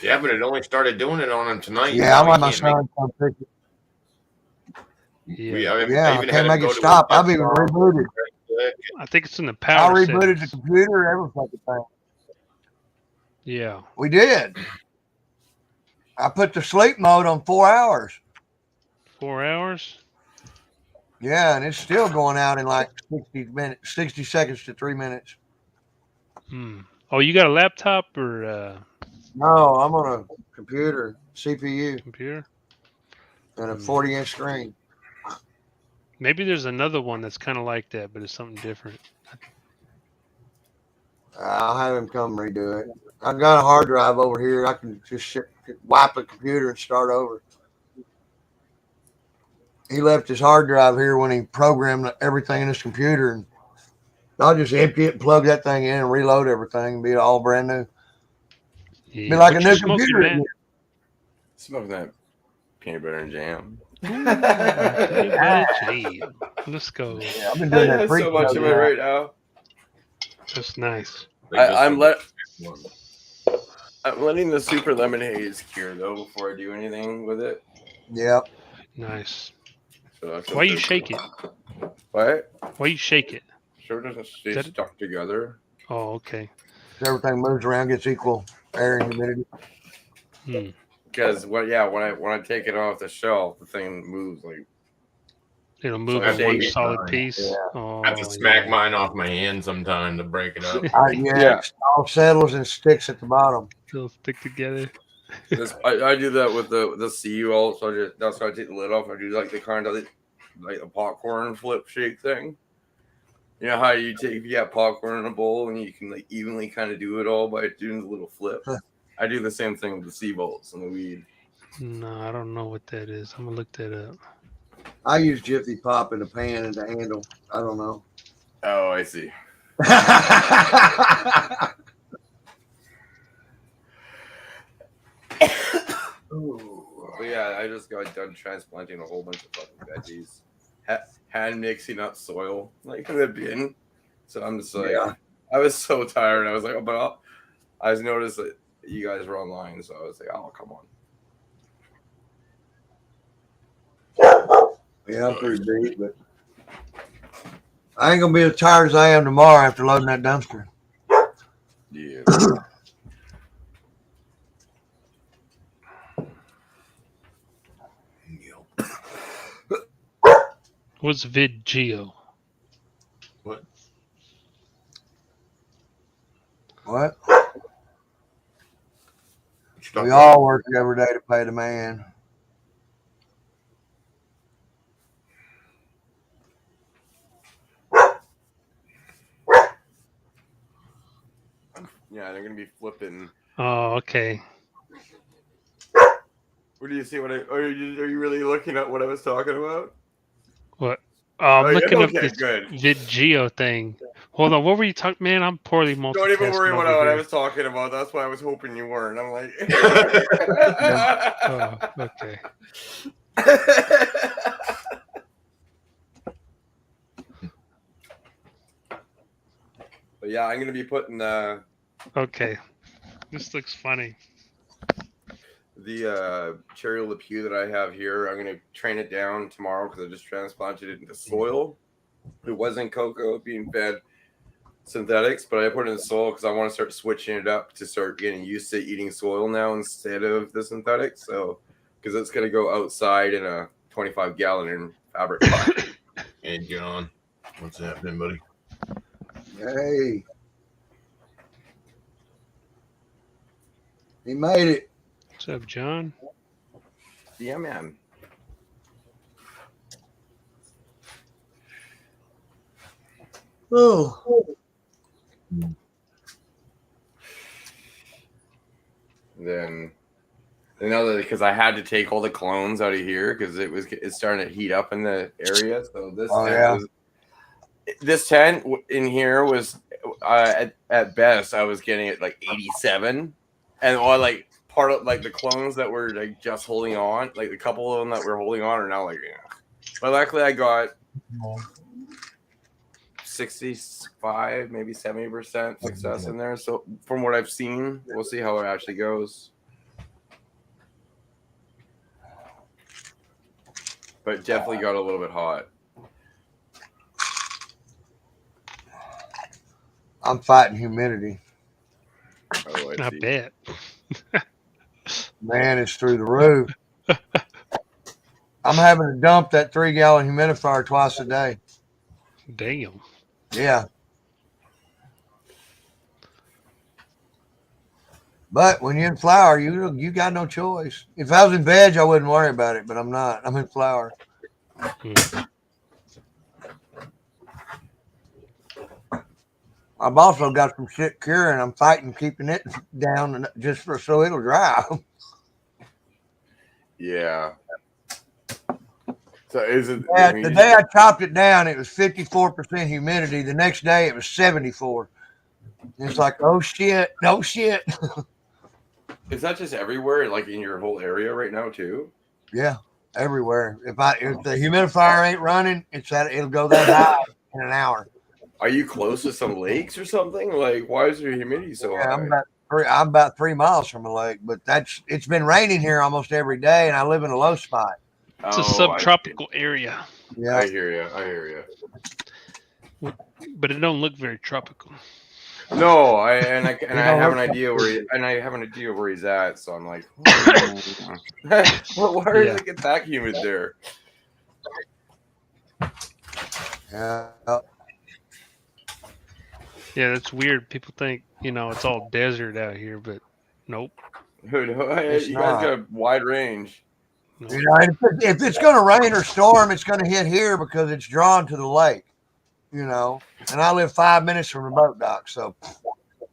S3: Yeah, but it only started doing it on him tonight.
S1: Yeah, I'm
S3: Now
S1: like
S3: he
S1: my
S3: can't make-
S1: son come pick it.
S5: Yeah.
S1: Yeah, I
S3: even
S1: can't
S3: had
S1: make
S3: him go
S1: it
S3: to
S1: stop.
S3: his
S1: I've even
S3: desktop.
S1: rebooted.
S5: I think it's in the
S1: I
S5: power
S1: rebooted the
S5: settings.
S1: computer, every fucking thing.
S5: Yeah.
S1: We did. I put the sleep mode on 4 hours.
S5: 4 hours?
S1: Yeah, and it's still going out in like 60 seconds to 3 minutes.
S5: Hmm. Oh, you got a laptop or
S1: No, I'm on a computer, CPU,
S5: computer?
S1: and a 40-inch screen.
S5: Maybe there's another one that's kind of like that, but it's something different.
S1: I'll have him come redo it. I've got a hard drive over here. I can just wipe the computer and start over. He left his hard drive here when he programmed everything in his computer, and I'll just empty it, plug that thing in, and reload everything, and be all brand new.
S5: Yeah.
S1: Be like
S5: What
S1: a
S5: you
S1: new
S5: smoking,
S1: computer
S5: man?
S1: again.
S6: Smoke that peanut butter and jam.
S5: Peanut butter jam. Let's go.
S1: Yeah, I've been
S6: I
S1: doing that
S6: have so much of it
S1: now.
S6: right now.
S5: That's nice.
S6: I'm letting the super lemon haze cure though before I do anything with it.
S1: Yeah.
S5: Nice.
S6: So
S5: Why you shake it?
S6: What?
S5: Why you shake it?
S6: So it doesn't stay
S5: That-
S6: stuck together.
S5: Oh, okay.
S1: So everything moves around, gets equal air and humidity.
S5: Hmm.
S6: Because when I take it off the shelf, the thing moves like
S5: It'll move
S3: that's
S5: in one
S3: eight
S5: solid
S3: times.
S5: piece.
S1: Yeah.
S5: Oh,
S3: I have to smack
S5: yeah.
S3: mine off my hand sometime to break it up.
S1: Yeah, it all settles and sticks at the bottom.
S5: They'll stick together.
S6: this. I do that with the CU also. That's why I take the lid off. I do like the kind of like a popcorn flip shake thing. You know how you got popcorn in a bowl and you can like evenly kind of do it all by doing the little flip. I do the same thing with the sea bolts and the weed.
S5: No, I don't know what that is. I'm gonna look that up.
S1: I use Jiffy Pop in the pan and the handle. I don't know.
S6: Oh, I see. But yeah, I just got done transplanting a whole bunch of fucking veggies, hand mixing up soil like in the bin. So I'm just like,
S1: Yeah.
S6: I was so tired. I was like, oh, but I just noticed that you guys were online, so I was like, oh, come on.
S1: Yeah, I'm pretty beat, but I ain't gonna be as tired as I am tomorrow after loading that dumpster.
S6: Yeah.
S5: What's VidGeo?
S1: What? We all work every day to pay the man.
S6: Yeah, they're gonna be flipping.
S5: Oh, okay.
S6: What do you see? Are you really looking at what I was talking about?
S5: What? I'm
S6: Oh, yeah?
S5: looking up
S6: Okay,
S5: this
S6: good.
S5: VidGeo thing. Hold on, what were you talking? Man, I'm poorly multitasking.
S6: Don't even worry about
S5: over
S6: what I
S5: here.
S6: was talking about. That's why I was hoping you weren't. I'm like,
S5: Oh, okay.
S6: But yeah, I'm gonna be putting
S5: Okay. This looks funny.
S6: the cherry lepew that I have here. I'm gonna train it down tomorrow because I just transplanted it into soil. It wasn't cocoa being fed synthetics, but I put it in soil because I want to start switching it up to start getting used to eating soil now instead of the synthetics. So, because it's going to go outside in a 25-gallon fabric pot.
S3: Hey, John. What's happening, buddy?
S1: Hey. He made it.
S5: What's up, John?
S6: Yeah, man.
S1: Oh.
S6: Then another because I had to take all the clones out of here because it's starting to heat up in the area. So this tent in here was at best I was getting it like 87, and all like part of like the clones that were like just holding on, like a couple of them that were holding on are now like But luckily I got 65, maybe 70% success in there. So from what I've seen, we'll see how it actually goes. But it definitely got a little bit hot.
S1: I'm fighting humidity.
S6: Oh,
S5: I
S6: see.
S5: bet.
S1: Man, it's through the roof. I'm having to dump that 3-gallon humidifier twice a day.
S5: Damn.
S1: Yeah. But when you're in flower, you got no choice. If I was in veg, I wouldn't worry about it, but I'm not. I'm in flower. I've also got some shit curing. I'm fighting keeping it down just so it'll dry.
S6: Yeah. So is it?
S1: Yeah, the day I chopped it down, it was 54% humidity. The next day, it was 74. It's like, oh shit, no shit.
S6: Is that just everywhere, like in your whole area right now too?
S1: Yeah, everywhere. If the humidifier ain't running, it'll go that high in an hour.
S6: Are you close to some lakes or something? Like, why is your humidity so
S1: Yeah,
S6: high?
S1: I'm about 3 miles from a lake, but it's been raining here almost every day, and I live in a low spot.
S5: It's a subtropical area,
S1: Yeah,
S6: I hear you.
S5: but it don't look very tropical.
S6: No, I have an idea where he's at. So I'm like, why does it get that humid there?
S1: yeah.
S5: Yeah, that's weird. People think, it's all desert out here, but nope.
S6: You guys got a wide range.
S5: nope.
S1: If it's going to rain or storm, it's going to hit here because it's drawn to the lake, And I live 5 minutes from the boat dock, so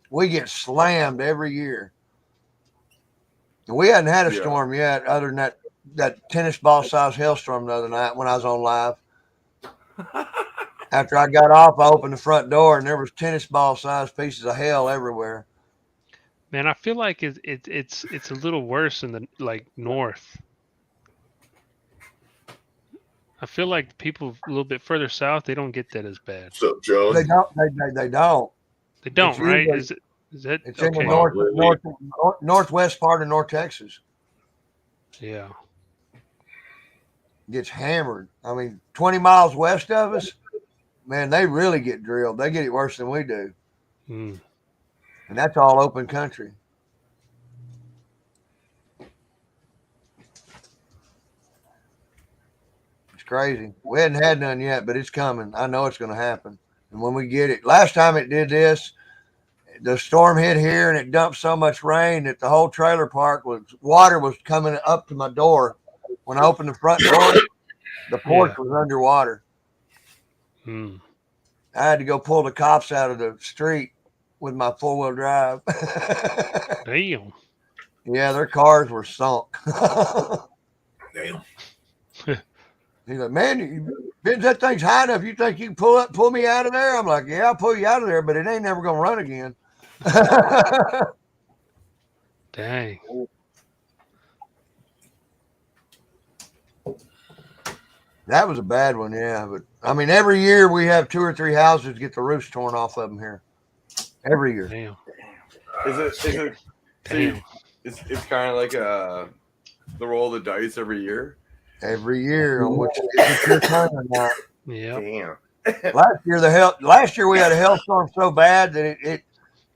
S1: we get slammed every year. And we hadn't had a storm yet, other than that tennis ball size hailstorm the other night when I was on live. After I got off, I opened the front door and there was tennis ball sized pieces of hail everywhere.
S5: Man, I feel like it's a little worse in the north. I feel like people a little bit further south, they don't get that as bad.
S3: What's up, John?
S1: They don't. They don't.
S5: They don't, right?
S1: Usually,
S5: is that
S1: it's
S5: okay?
S1: in the northwest part of North Texas.
S5: Yeah.
S1: Gets hammered. I mean, 20 miles west of us, man, they really get drilled. They get it worse than we do.
S5: Mm.
S1: And that's all open country. It's crazy. We hadn't had none yet, but it's coming. I know it's going to happen. And when we get it, last time it did this, the storm hit here and it dumped so much rain that the whole trailer park water was coming up to my door. When I opened the front door, the porch was underwater.
S5: Mm.
S1: I had to go pull the cops out of the street with my 4-wheel drive.
S5: Damn.
S1: Yeah, their cars were sunk.
S3: Damn.
S1: He's like, man, that thing's high enough. You think you can pull me out of there? I'm like, yeah, I'll pull you out of there, but it ain't never gonna run again.
S5: Dang.
S1: That was a bad one, yeah. But I mean, every year we have 2 or 3 houses get the roofs torn off of them here. Every year.
S5: Damn.
S6: Is it?
S5: Damn.
S6: It's kind of like the roll of the dice every year.
S1: Every year on which it's your turn or not.
S5: Yeah.
S6: Damn.
S1: Last year we had a hailstorm so bad that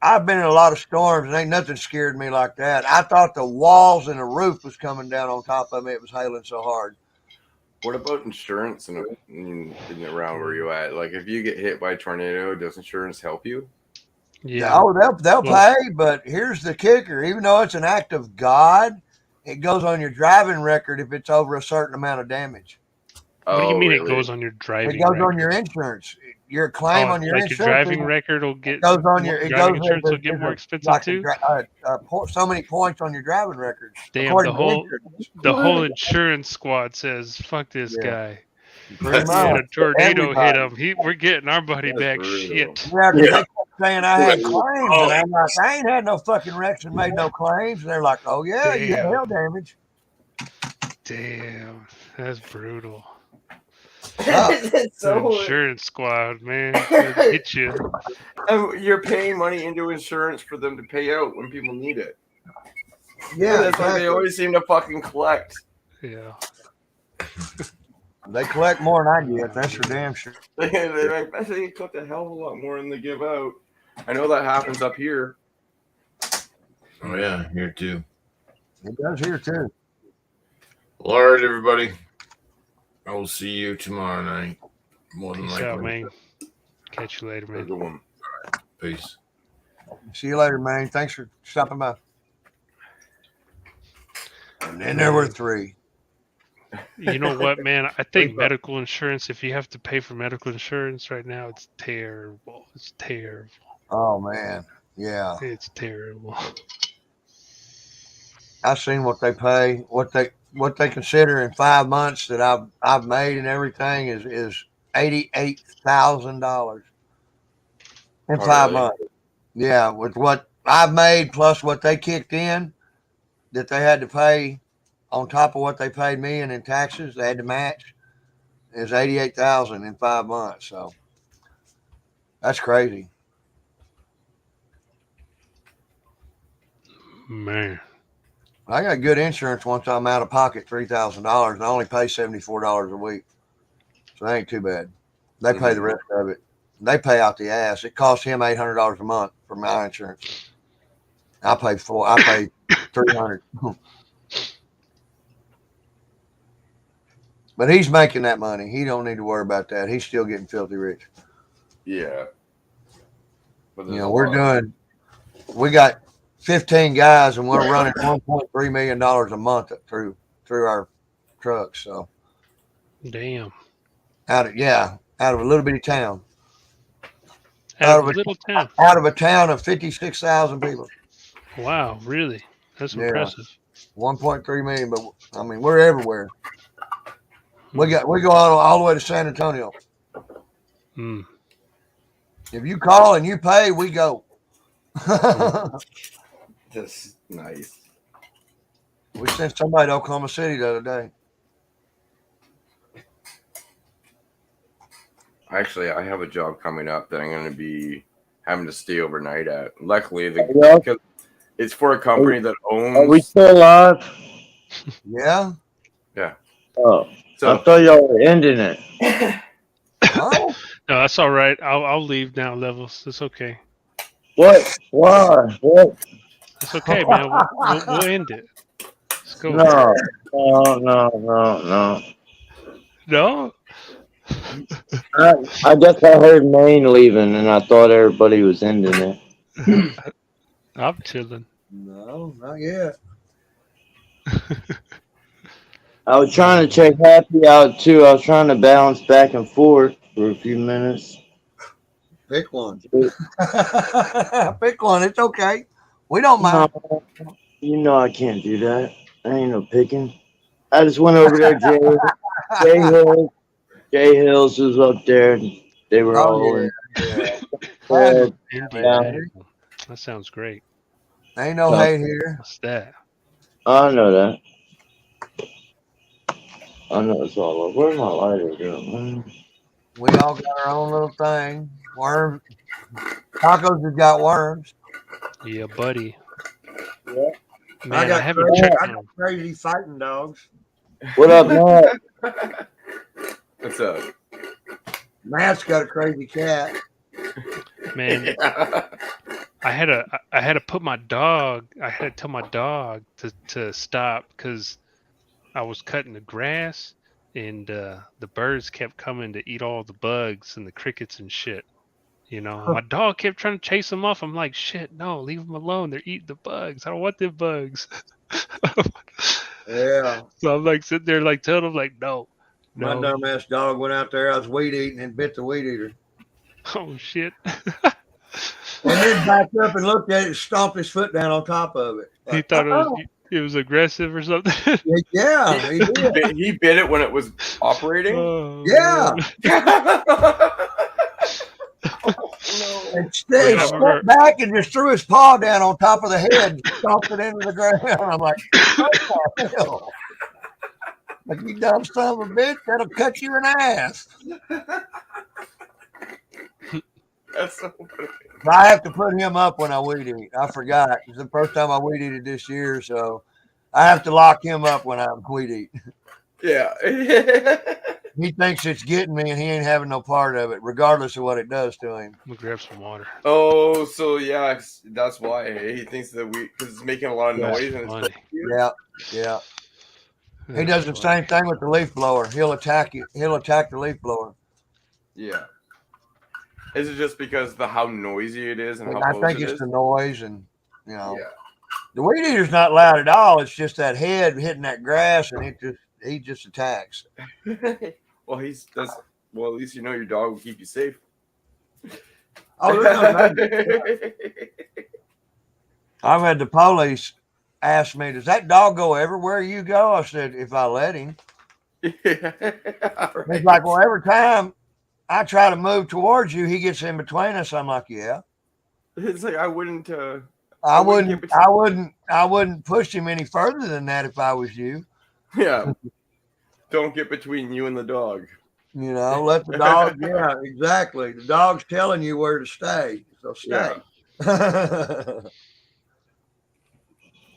S1: I've been in a lot of storms and ain't nothing scared me like that. I thought the walls and the roof was coming down on top of me. It was hailing so hard.
S6: What about insurance in around where you at? Like, if you get hit by a tornado, does insurance help you?
S5: Yeah.
S1: Oh, they'll
S5: Well-
S1: pay, but here's the kicker. Even though it's an act of God, it goes on your driving record if it's over a certain amount of damage.
S5: What do you mean
S6: really?
S5: it goes on your driving
S1: It goes
S5: record?
S1: on your insurance. Your claim on your
S5: like
S1: insurance.
S5: your driving record will get
S1: It goes on your. It
S5: driving
S1: goes.
S5: insurance will
S1: there's-
S5: get
S1: there's
S5: more
S1: a-
S5: expensive
S1: like
S5: too.
S1: So many points on your driving record.
S5: Damn,
S1: according
S5: the
S1: to
S5: whole
S1: insurance.
S5: the whole insurance squad says, "Fuck this
S1: Yeah.
S5: guy."
S1: Pretty
S6: That's
S5: He had
S1: much.
S5: a tornado hit
S1: Everybody.
S5: him. We're getting our money
S6: That's
S5: back.
S6: brutal.
S5: Shit.
S1: Yeah, 'cause
S6: Yeah.
S1: they kept saying I had
S6: Yeah.
S1: claims, and I'm like, I ain't had no fucking wrecks and made no claims. And they're like, oh yeah, you had
S5: Damn.
S1: hail damage.
S5: Damn, that's brutal.
S6: It's
S5: The
S6: so
S5: insurance squad, man, they'll get you.
S6: you're paying money into insurance for them to pay out when people need it.
S1: Yeah,
S6: That's why they always seem to fucking collect.
S5: Yeah.
S1: They collect more than I get. That's for damn sure.
S6: I bet they collect a hell of a lot more than they give out. I know that happens up here.
S3: Oh yeah, here too.
S1: It does here too.
S3: Well, all right, everybody. I will see you tomorrow night. More than
S5: Peace
S3: likely.
S5: out, man. Catch you later, man.
S6: Good one.
S3: Peace.
S1: See you later, man. Thanks for stopping by. And then there were three.
S5: You know what, man? I think medical insurance, if you have to pay for medical insurance right now, it's terrible. It's terrible.
S1: Oh man, yeah.
S5: It's terrible.
S1: I've seen what they pay, what they consider in 5 months that I've made and everything is $88,000 in
S6: Oh,
S1: 5
S6: really?
S1: months. Yeah, with what I've made plus what they kicked in that they had to pay on top of what they paid me and in taxes, they had to match is $88,000 in 5 months. So that's crazy.
S5: Man.
S1: I got good insurance once I'm out of pocket $3,000 and I only pay $74 a week. So that ain't too bad. They pay the rest of it. They pay out the ass. It costs him $800 a month for my insurance. I pay $300. But he's making that money. He don't need to worry about that. He's still getting filthy rich.
S6: Yeah. But
S1: You know, we got 15 guys and we're running $1.3 million a month through our trucks. So
S5: Damn.
S1: out of a little bitty town.
S5: Out of a little town.
S1: Out of a town of 56,000 people.
S5: Wow, really? That's
S1: Yeah.
S5: impressive.
S1: 1.3 million, but I mean we're everywhere. We go all the way to San Antonio.
S5: Hmm.
S1: If you call and you pay, we go.
S6: That's nice.
S1: We sent somebody to Oklahoma City the other day.
S6: Actually, I have a job coming up that I'm going to be having to stay overnight at. Luckily,
S2: Yeah.
S6: because it's for a company that owns.
S2: Are we still live?
S1: Yeah.
S2: Oh,
S6: So
S2: I thought y'all were ending it.
S1: Oh,
S5: No, that's all right. I'll leave now, Levels. It's okay.
S2: What? Why? What?
S5: It's okay, man. We'll end it. Let's go.
S2: No.
S5: No?
S2: I guess I heard Maine leaving, and I thought everybody was ending it.
S5: I'm chilling.
S1: no, not yet.
S2: I was trying to check Happy out too. I was trying to bounce back and forth for a few minutes.
S1: Pick one. Pick one. It's okay. We don't mind.
S2: No, you know I can't do that. I ain't no picking. I just went over there. Jay Hills was up there. They were all
S1: Oh,
S2: in.
S1: yeah.
S2: Uh,
S5: Indian. That sounds great.
S1: Ain't no hate here.
S5: What's that?
S2: I know that. I know it's all over. Where's my lighter going?
S1: We all got our own little thing. Worms. Tacos has got worms.
S5: Yeah, buddy.
S2: Yeah.
S5: Man, I haven't checked on.
S1: Crazy fighting dogs.
S2: What up, Matt?
S6: what's up?
S1: Matt's got a crazy cat.
S5: Man, I had to put my dog. I had to tell my dog to stop because I was cutting the grass, and the birds kept coming to eat all the bugs and the crickets and shit. You know, my dog kept trying to chase them off. I'm like, shit, no, leave them alone. They're eating the bugs. I don't want them bugs.
S1: Yeah.
S5: So I'm like sitting there, like telling them, like, no.
S1: My dumbass dog went out there. I was weed eating and bit the weed eater.
S5: Oh shit.
S1: And then backed up and looked at it and stomped his foot down on top of it.
S5: He
S1: Like,
S5: thought
S1: "Oh."
S5: it was aggressive or something.
S1: Yeah, he did.
S6: He bit it when it was operating.
S5: Oh,
S1: Yeah.
S5: man.
S1: And he stepped back and just threw his paw down on top of the head and stomped it into the ground. I'm like, what the hell? Like, you dumb son of a bitch, that'll cut you in the ass.
S6: That's so funny.
S1: I have to put him up when I weed eat. I forgot. It's the first time I weed eated this year, so I have to lock him up when I weed eat.
S6: Yeah.
S1: He thinks it's getting me, and he ain't having no part of it, regardless of what it does to him.
S5: I'm gonna grab some water.
S6: Oh, so yeah, that's why he thinks that because it's making a lot of
S5: That's
S6: noise and it's
S5: funny.
S1: Yeah, yeah. He
S5: That's
S1: does the
S5: funny.
S1: same thing with the leaf blower. He'll attack you. He'll attack the leaf blower.
S6: yeah. Is it just because of how noisy it is and how
S1: I
S6: close
S1: think
S6: it
S1: it's
S6: is?
S1: the noise, and you know,
S6: Yeah.
S1: the weed eater's not loud at all. It's just that head hitting that grass, and he just attacks.
S6: Well, well, at least you know your dog will keep you safe.
S1: Oh, there's no I've had the police ask me, "Does that dog go everywhere you go?" I said, "If I let him."
S6: Yeah.
S1: He's like, "Well, every time I try to move towards you, he gets in between us." I'm like, "Yeah."
S6: It's like I wouldn't.
S1: I
S6: wouldn't
S1: wouldn't.
S6: get
S1: I wouldn't push him any further than that if I was you.
S6: Yeah. Don't get between you and the dog.
S1: You know, let the dog. Yeah, exactly. The dog's telling you where to stay, so stay.
S6: Yeah.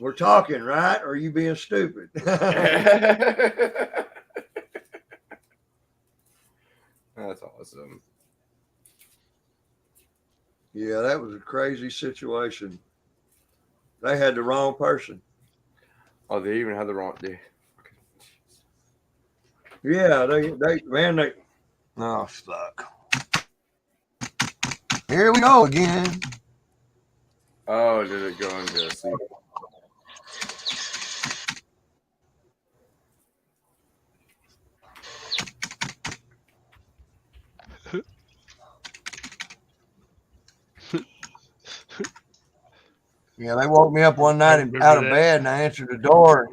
S1: We're talking, right? Or are you being stupid?
S6: That's awesome.
S1: Yeah, that was a crazy situation. They had the wrong person.
S6: Oh, they even had the wrong day.
S1: Yeah, they oh fuck. Here we go again.
S6: Oh, did it go into sleep?
S1: Yeah, they woke me up one night
S5: remember
S1: out of
S5: that.
S1: bed, and I answered the door,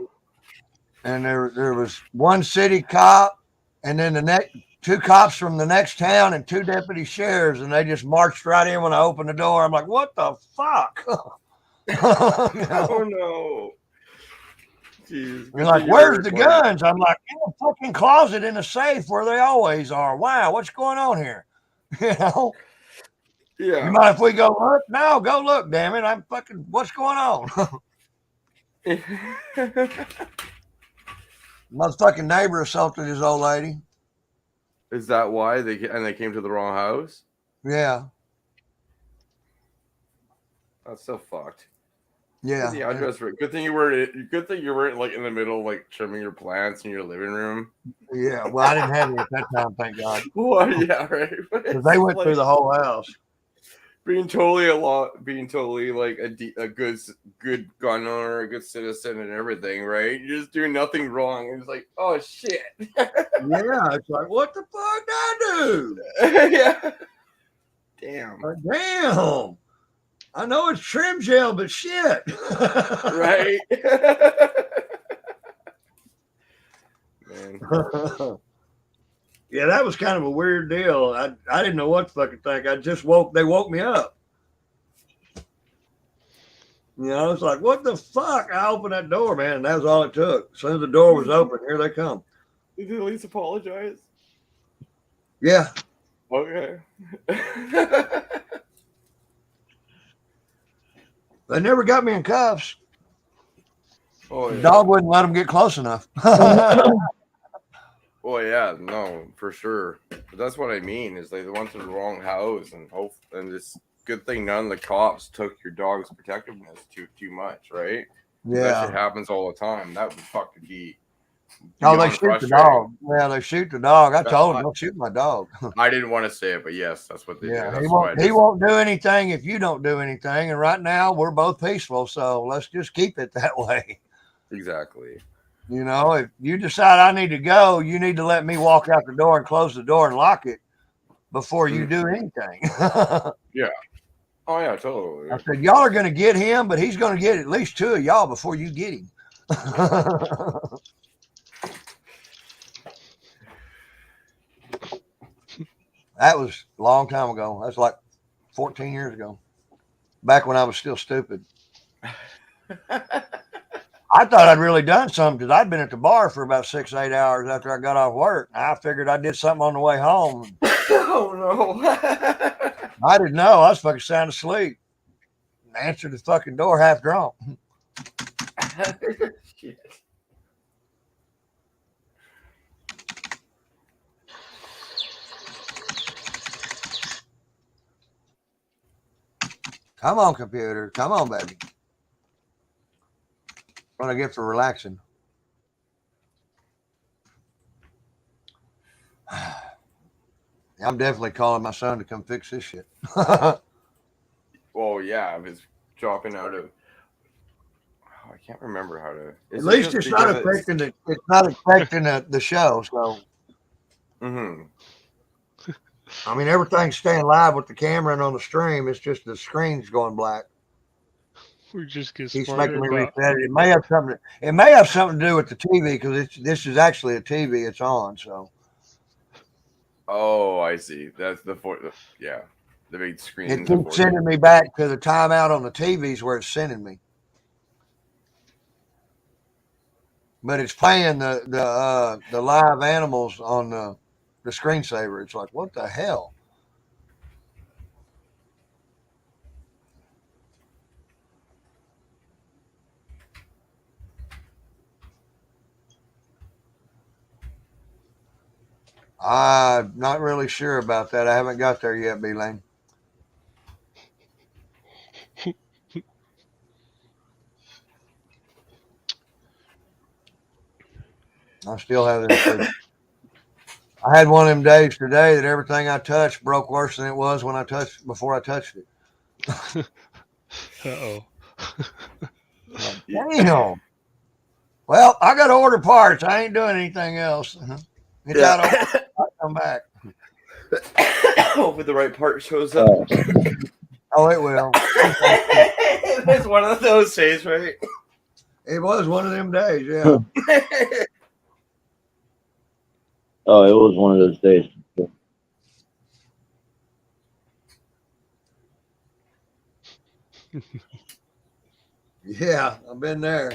S1: and there was one city cop, and then the next 2 cops from the next town, and 2 deputy sheriffs, and they just marched right in when I opened the door. I'm like, what the fuck? You know?
S6: Oh no! Jeez.
S1: You're like, where's the guns? I'm like, in the fucking closet in the safe where they always are. Wow, what's going on here? You know?
S6: Yeah.
S1: You mind if we go look? No, go look, damn it. I'm fucking, what's going on? Motherfucking neighbor assaulted his old lady.
S6: Is that why they came to the wrong house?
S1: Yeah.
S6: That's so fucked.
S1: Yeah.
S6: The address. Good thing you weren't like in the middle, like trimming your plants in your living room.
S1: Yeah. Well, I didn't have it at that time, thank God.
S6: Well, yeah, right.
S1: Because they went through the whole house.
S6: being totally like a good gun owner, a good citizen, and everything, right? You're just doing nothing wrong. And it's like, oh shit.
S1: Yeah. It's like, what the fuck did I do?
S6: Yeah. Damn.
S1: Like, damn. I know it's trim gel, but shit.
S6: Right. Man.
S1: Yeah, that was kind of a weird deal. I didn't know what to fucking think. They woke me up. You know, it's like, what the fuck? I opened that door, man, and that was all it took. As soon as the door was open, here they come.
S6: Did you at least apologize?
S1: Yeah.
S6: Okay.
S1: They never got me in cuffs.
S6: Oh,
S1: The
S6: yeah.
S1: dog wouldn't let them get close enough.
S6: Well, yeah, no, for sure. But that's what I mean. Is they went to the wrong house, and it's good thing none of the cops took your dog's protectiveness too much, right? 'Cause that shit
S1: Yeah.
S6: happens all the time. That would fucking be
S1: Oh, they
S6: beyond
S1: shoot the
S6: frustrating.
S1: dog. Yeah, they shoot the dog. I told him,
S6: I,
S1: don't shoot my dog.
S6: I didn't want to say it, but yes, that's what they do.
S1: Yeah,
S6: That's why I
S1: he
S6: just
S1: won't do anything if you don't do anything. And right now we're both peaceful, so let's just keep it that way.
S6: exactly.
S1: You know, if you decide I need to go, you need to let me walk out the door and close the door and lock it before you do anything.
S6: Yeah. Oh yeah, totally.
S1: I said, y'all are going to get him, but he's going to get at least 2 of y'all before you get him. That was a long time ago. That's like 14 years ago, back when I was still stupid. I thought I'd really done something because I'd been at the bar for about 6-8 hours after I got off work. I figured I did something on the way home.
S6: Oh no.
S1: I didn't know. I was fucking sound asleep. Answered the fucking door half drunk.
S6: Shit.
S1: Come on, computer. Come on, baby. What I get for relaxing. I'm definitely calling my son to come fix this shit.
S6: Well, yeah, I was dropping out of. Oh, I can't remember how to.
S1: At least it's not affecting the. It's not affecting the show. So
S6: Mm-hmm.
S1: I mean, everything's staying live with the camera and on the stream. It's just the screen's going black.
S5: We just get
S1: He's
S5: smarter
S1: making me
S5: about.
S1: reset it. It may have something. It may have something to do with the TV because this is actually a TV. It's on. So
S6: Oh, I see. That's the yeah, the big screen.
S1: it keeps sending me back to the timeout on the TVs where it's sending me. But it's playing the live animals on the screensaver. It's like, what the hell? I'm not really sure about that. I haven't got there yet, B-Lane. I still haven't. I had one of them days today that everything I touched broke worse than it was when before I touched it.
S5: Uh-oh.
S1: Damn. Well, I got to order parts. I ain't doing anything else. It's out of order. I'll come back.
S6: Hopefully the right part shows up.
S1: Oh, it will.
S6: It's one of those days, right?
S1: It was one of them days, yeah.
S2: Oh, it was one of those days.
S1: Yeah, I've been there.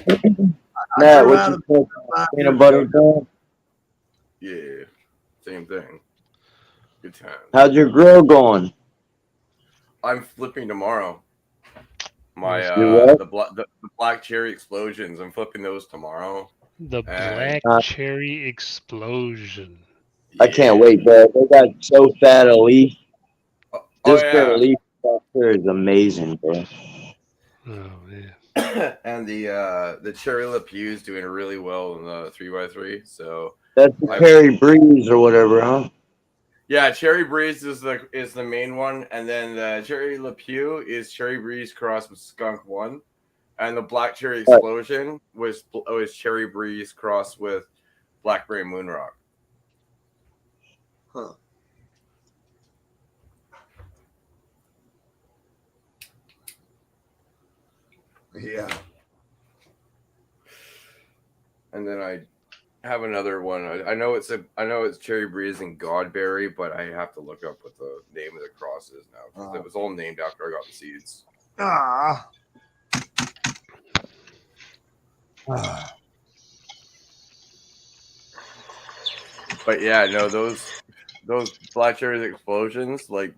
S2: Matt, what you think? Peanut butter doing?
S6: Yeah, same thing. Good time.
S2: How's your grill going?
S6: I'm flipping tomorrow. My
S2: You what?
S6: the black cherry explosions. I'm flipping those tomorrow.
S5: The
S6: And-
S5: black cherry explosion.
S2: I can't wait, bro. They got so fat a leaf.
S6: Oh,
S2: This
S6: yeah.
S2: pair of leaf back here is amazing, bro.
S5: Oh man.
S6: And the cherry LePew is doing really well in the 3x3. So
S2: That's the Cherry Breeze or whatever, huh?
S6: yeah, Cherry Breeze is the main one, and then the Cherry LePew is Cherry Breeze crossed with Skunk One, and the Black Cherry Explosion was Cherry Breeze crossed with Blackberry Moonrock.
S1: Huh. Yeah.
S6: And then I have another one. I know it's Cherry Breeze and Godberry, but I have to look up what the name of the cross is now because it was all named after I got the seeds.
S1: Ah.
S6: But yeah, no, those Black Cherry explosions, like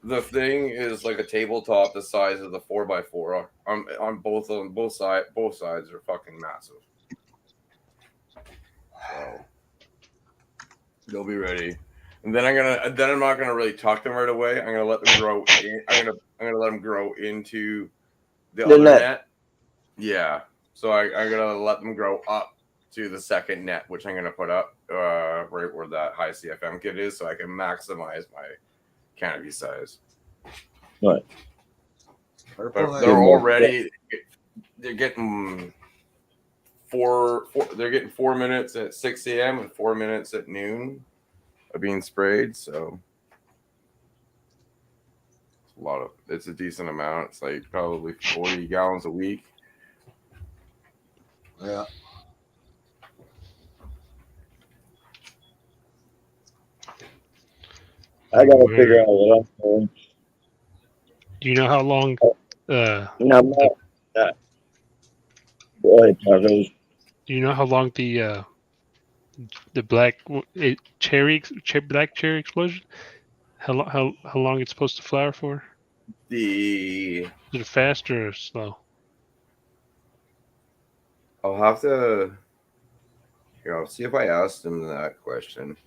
S6: the thing is like a tabletop the size of the 4x4 on both sides are fucking massive. So They'll be ready. And then I'm not gonna really tuck them right away. I'm gonna let them grow. I'm gonna let them grow into the other net. Yeah. So I'm gonna let them grow up to the second net, which I'm gonna put up right where that high CFM kit is, so I can maximize my canopy size.
S2: Right.
S6: But they're already they're getting 4 minutes at 6 a.m. and 4 minutes at noon of being sprayed. So it's a decent amount. It's like probably 40 gallons a week.
S1: Yeah.
S2: I gotta figure out what I'm doing.
S5: Do you know how long?
S2: No, I'm not. Go ahead, Tacos.
S5: Do you know how long the black cherry explosion? How long it's supposed to flower for?
S6: Is
S5: it fast or slow?
S6: I'll have to. Here, I'll see if I asked him that question.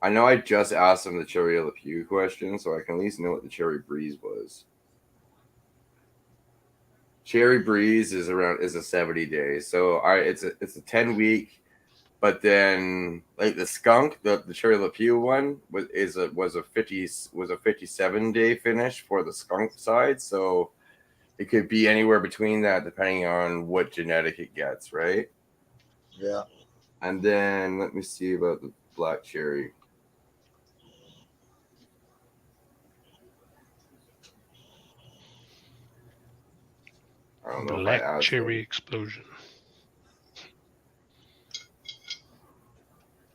S6: I know I just asked him the Cherry Le Pew question, so I can at least know what the Cherry Breeze was. Cherry Breeze is a 70 days, so it's a 10-week, but then like the skunk, the Cherry Le Pew one was a 57-day finish for the skunk side, so it could be anywhere between that depending on what genetic it gets, right?
S1: Yeah.
S6: And then let me see about the black cherry. I don't know
S5: Black
S6: if I asked
S5: cherry
S6: him.
S5: explosion.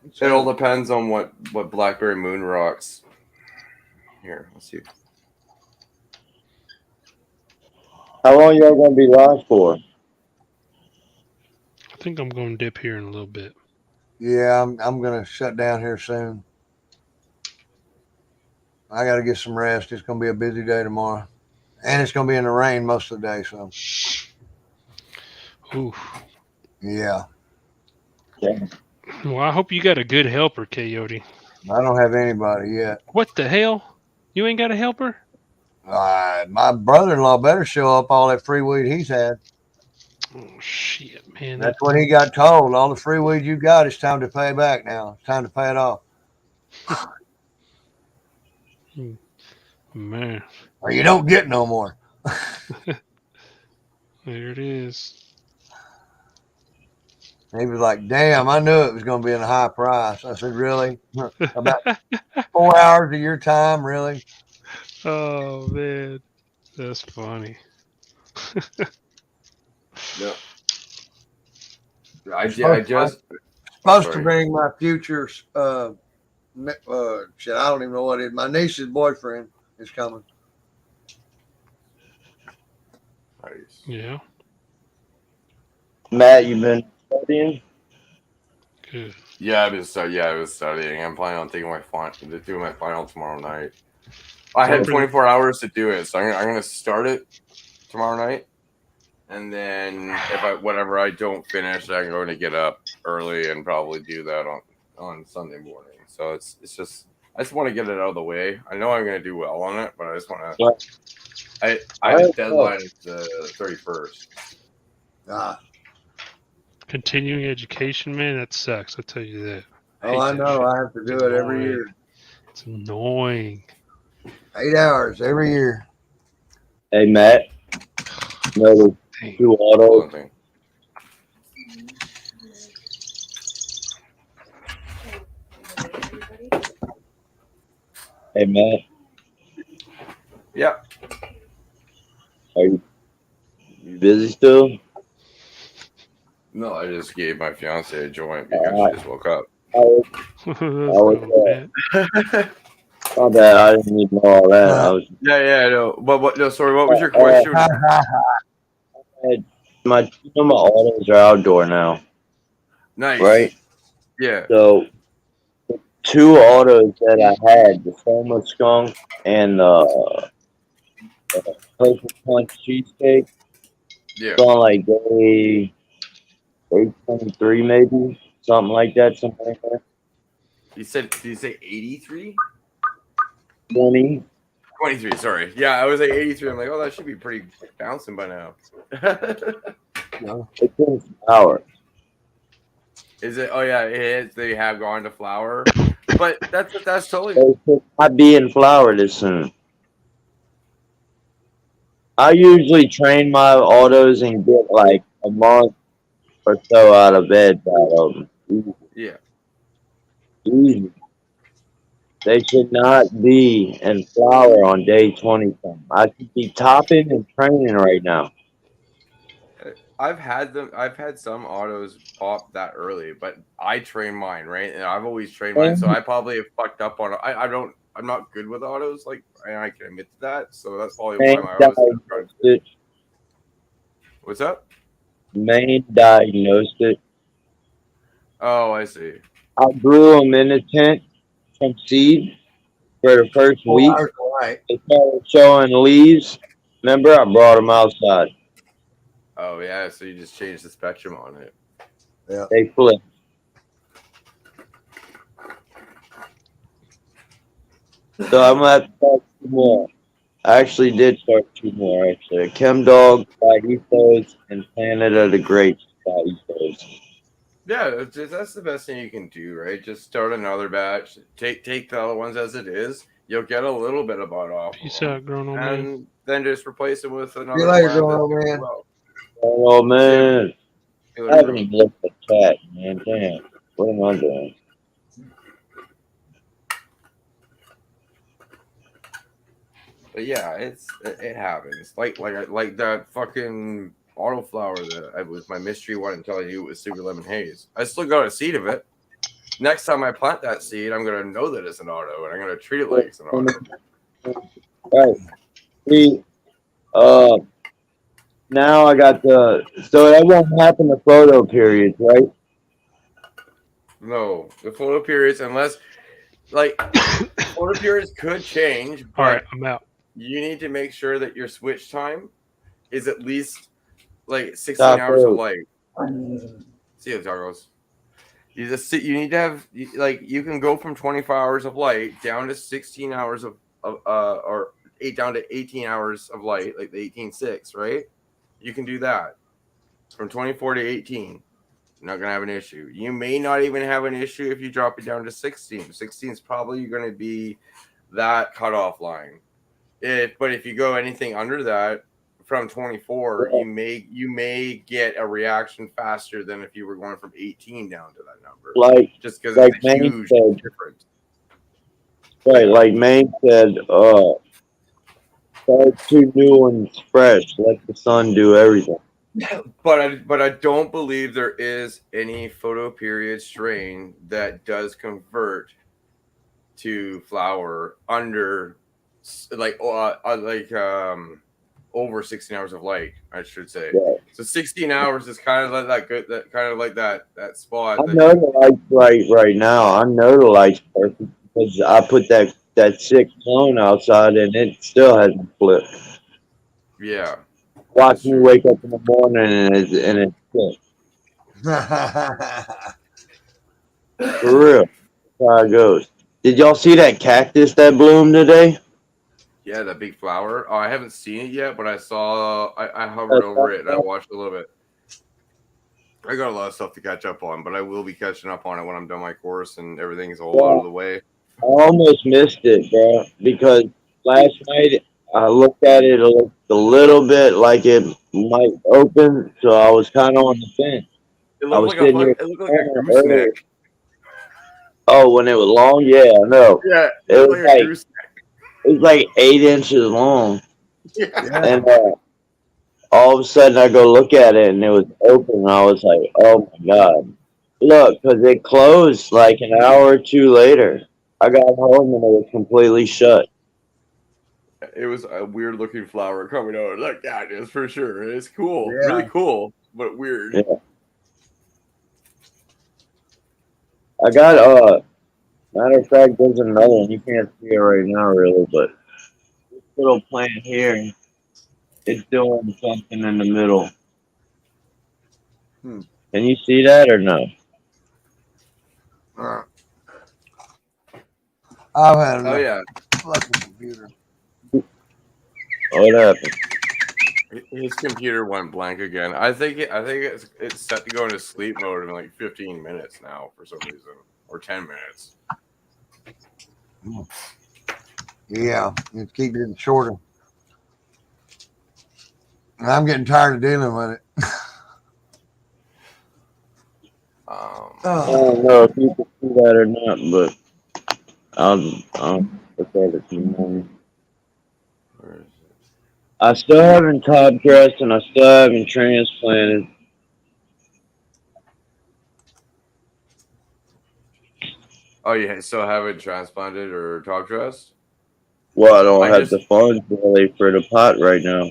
S6: It all depends on what Blackberry Moon rocks. Here, let's see.
S2: How long y'all gonna be live for?
S5: I think I'm going to dip here in a little bit.
S1: Yeah, I'm gonna shut down here soon. I got to get some rest. It's gonna be a busy day tomorrow, and it's gonna be in the rain most of the day. So,
S5: Oof.
S1: yeah,
S5: Well, I hope you got a good helper, Coyote.
S1: I don't have anybody yet.
S5: What the hell? You ain't got a helper?
S1: My brother-in-law better show up all that free weed he's had.
S5: Oh shit, man!
S1: That's what he got told. All the free weed you got, it's time to pay back now. It's time to pay it off.
S5: Man,
S1: Or you don't get no more.
S5: there it is.
S1: He was like, damn, I knew it was going to be in a high price. I said, really? About 4 hours of your time, really?
S5: Oh man, that's funny.
S6: No. I just
S1: supposed to bring my future shit, I don't even know what it is. My niece's boyfriend is coming.
S6: Nice.
S5: Yeah.
S2: Matt, you been studying?
S5: Good.
S6: Yeah, I was studying. I'm planning on doing my final tomorrow night. I had 24 hours to do it, so I'm gonna start it tomorrow night, and then whatever I don't finish, I'm going to get up early and probably do that on Sunday morning. So it's just I just want to get it out of the way. I know I'm gonna do well on it, but I just want to. I have a deadline the 31st.
S5: Continuing education, man, that sucks. I'll tell you that.
S1: I know. I have to do it every year.
S5: It's annoying.
S1: 8 hours every year.
S2: Hey, Matt. No, 2 autos. Hey, Matt.
S6: Yeah.
S2: Are you busy still?
S6: No, I just gave my fiance a joint because she just woke up.
S2: My bad. I didn't need to know all that.
S6: Yeah, no. But no, sorry. What was your question?
S2: My autos are outdoor now.
S6: Nice.
S2: Right?
S6: Yeah.
S2: So, 2 autos that I had, the Soma Skunk and the Coastal Punch Cheesecake,
S6: yeah,
S2: on like day 823 maybe, something like that, something like that.
S6: Did you say 83?
S2: 20.
S6: 23, sorry. Yeah, I was like 83. I'm like, oh, that should be pretty bouncing by now.
S2: It's in flower.
S6: Is it? Oh yeah, it is. They have gone to flower, but that's totally.
S2: They should not be in flower this soon. I usually train my autos and get like a month or so out of bed out of them.
S6: Yeah.
S2: Easy. They should not be in flower on day 20. I should be topping and training right now.
S6: I've had some autos pop that early, but I train mine, right? And I've always trained mine, so I probably have fucked up on it. I'm not good with autos, like, and I can admit to that. So that's probably why my autos. What's up?
S2: Main diagnosed it.
S6: Oh, I see.
S2: I grew them in the tent from seed for the first week.
S1: Right.
S2: They started showing leaves. Remember, I brought them outside.
S6: Oh yeah, so you just changed the spectrum on it.
S2: They flipped. So I'm gonna have to start 2 more. I actually did start 2 more. Actually, Chem Dog by Ethos and Planet of the Grapes by Ethos.
S6: Yeah, that's the best thing you can do, right? Just start another batch. Take the other ones as it is. You'll get a little bit of bud off.
S5: Peace out, grown old man.
S6: And then just replace it with another.
S1: See you later,
S6: plant
S1: grown
S6: that's
S1: old
S6: doing
S1: man.
S6: well.
S2: Oh man,
S6: See you
S2: I
S6: later,
S2: haven't
S6: bro.
S2: even looked at the chat, man. Damn, what am I doing?
S6: But yeah, it happens. Like that fucking autoflower that I was my mystery one and telling you it was super lemon haze. I still got a seed of it. Next time I plant that seed, I'm gonna know that it's an auto and I'm gonna treat it like it's an auto.
S2: Right. See, now I got so that won't happen to photo periods, right?
S6: No, the photo periods, unless like photo periods could change, but
S5: All right, I'm out.
S6: you need to make sure that your switch time is at least like 16
S2: Taco.
S6: hours of light. See you, tacos. You need to have like you can go from 24 hours of light down to 16 hours of or 8 down to 18 hours of light, like the 18.6, right? You can do that from 24 to 18. You're not gonna have an issue. You may not even have an issue if you drop it down to 16. 16 is probably going to be that cutoff line. But if you go anything under that from 24, you may get a reaction faster than if you were going from 18 down to that number.
S2: Like
S6: just because
S2: like
S6: it's a
S2: Maine
S6: huge
S2: said,
S6: difference.
S2: right? Like Maine said, start 2 new ones fresh. Let the sun do everything.
S6: But I don't believe there is any photo period strain that does convert to flower under over 16 hours of light, I should say.
S2: Yeah.
S6: So 16 hours is kind of like that good, that kind of like that spot.
S2: I know the light's right now. I know the light's perfect because I put that 6 clone outside and it still hasn't flipped.
S6: Yeah.
S2: Watch me wake up in the morning and it's flipped. For real. That's how it goes. Did y'all see that cactus that bloomed today?
S6: Yeah, that big flower. Oh, I haven't seen it yet, but I hovered over it and I watched a little bit. I got a lot of stuff to catch up on, but I will be catching up on it when I'm done my course and everything's all out of the way.
S2: I almost missed it, bro, because last night I looked at it, it looked a little bit like it might open, so I was kind of on the fence.
S6: It
S2: I was
S6: looked like
S2: sitting
S6: a gooseneck.
S2: Oh, when it was long? Yeah, I know.
S6: Yeah,
S2: It was like 8 inches long.
S6: Yeah.
S2: And all of a sudden I go look at it and it was open and I was like, oh my God. Look, because it closed like an hour or 2 later. I got home and it was completely shut.
S6: It was a weird looking flower coming out. Like that is for sure. It's cool.
S1: Yeah.
S6: Really cool, but weird.
S2: Yeah. I got matter of fact, there's another one. You can't see it right now really, but this little plant here, it's doing something in the middle. Can you see that or no?
S1: I've had
S6: Oh
S1: enough
S6: yeah,
S1: fucking computer.
S2: What happened?
S6: his computer went blank again. I think it's set to go into sleep mode in like 15 minutes now for some reason, or 10 minutes.
S1: Yeah, it's keep getting shorter. And I'm getting tired of dealing with it.
S2: I
S1: Oh,
S2: don't know if you can see that or not, but I'll look at it tomorrow.
S6: Where is it?
S2: I still haven't top dressed and I still haven't transplanted.
S6: Oh, you still haven't transplanted or top dressed?
S2: Well, I don't
S6: I
S2: have
S6: just
S2: the funds really for the pot right now.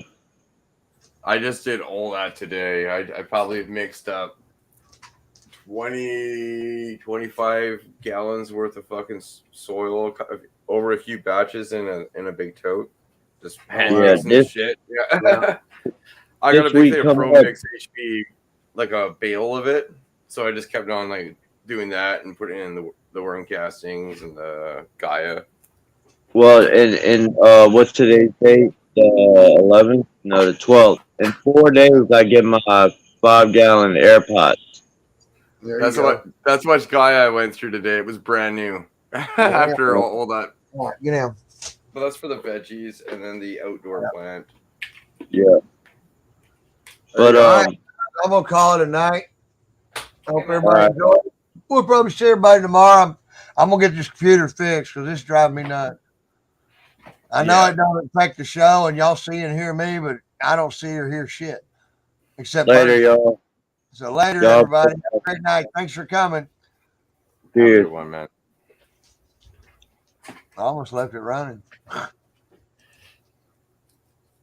S6: I just did all that today. I probably mixed up 25 gallons worth of fucking soil over a few batches in a big tote. Just hand
S2: Yeah,
S6: mixing
S2: this
S6: shit. Yeah.
S1: Yeah.
S6: I got a
S2: this
S6: big
S2: week
S6: thing of
S2: coming
S6: Pro
S2: up.
S6: Mix HB, like a bale of it. So I just kept on like doing that and putting in the worm castings and the Gaia.
S2: Well, and what's today's date? The 11th? No, the 12th. In 4 days, I get my 5-gallon air pot.
S1: there
S6: That's
S1: you
S6: what
S1: go.
S6: that's much Gaia I went through today. It was brand new after all that.
S1: All right, get down.
S6: But that's for the veggies and then the outdoor plant.
S2: Yeah, but
S1: All right. I'm gonna call it a night. I hope everybody
S2: Alright.
S1: enjoyed it. We'll probably see everybody tomorrow. I'm gonna get this computer fixed because it's driving me nuts. I know
S6: Yeah.
S1: it don't affect the show and y'all see and hear me, but I don't see or hear shit except
S2: later,
S1: Bernie.
S2: y'all.
S1: So later,
S2: Y'all,
S1: everybody. Have a great night. Thanks for coming.
S6: Have a
S2: cheers.
S6: good one, man.
S1: I almost left it running.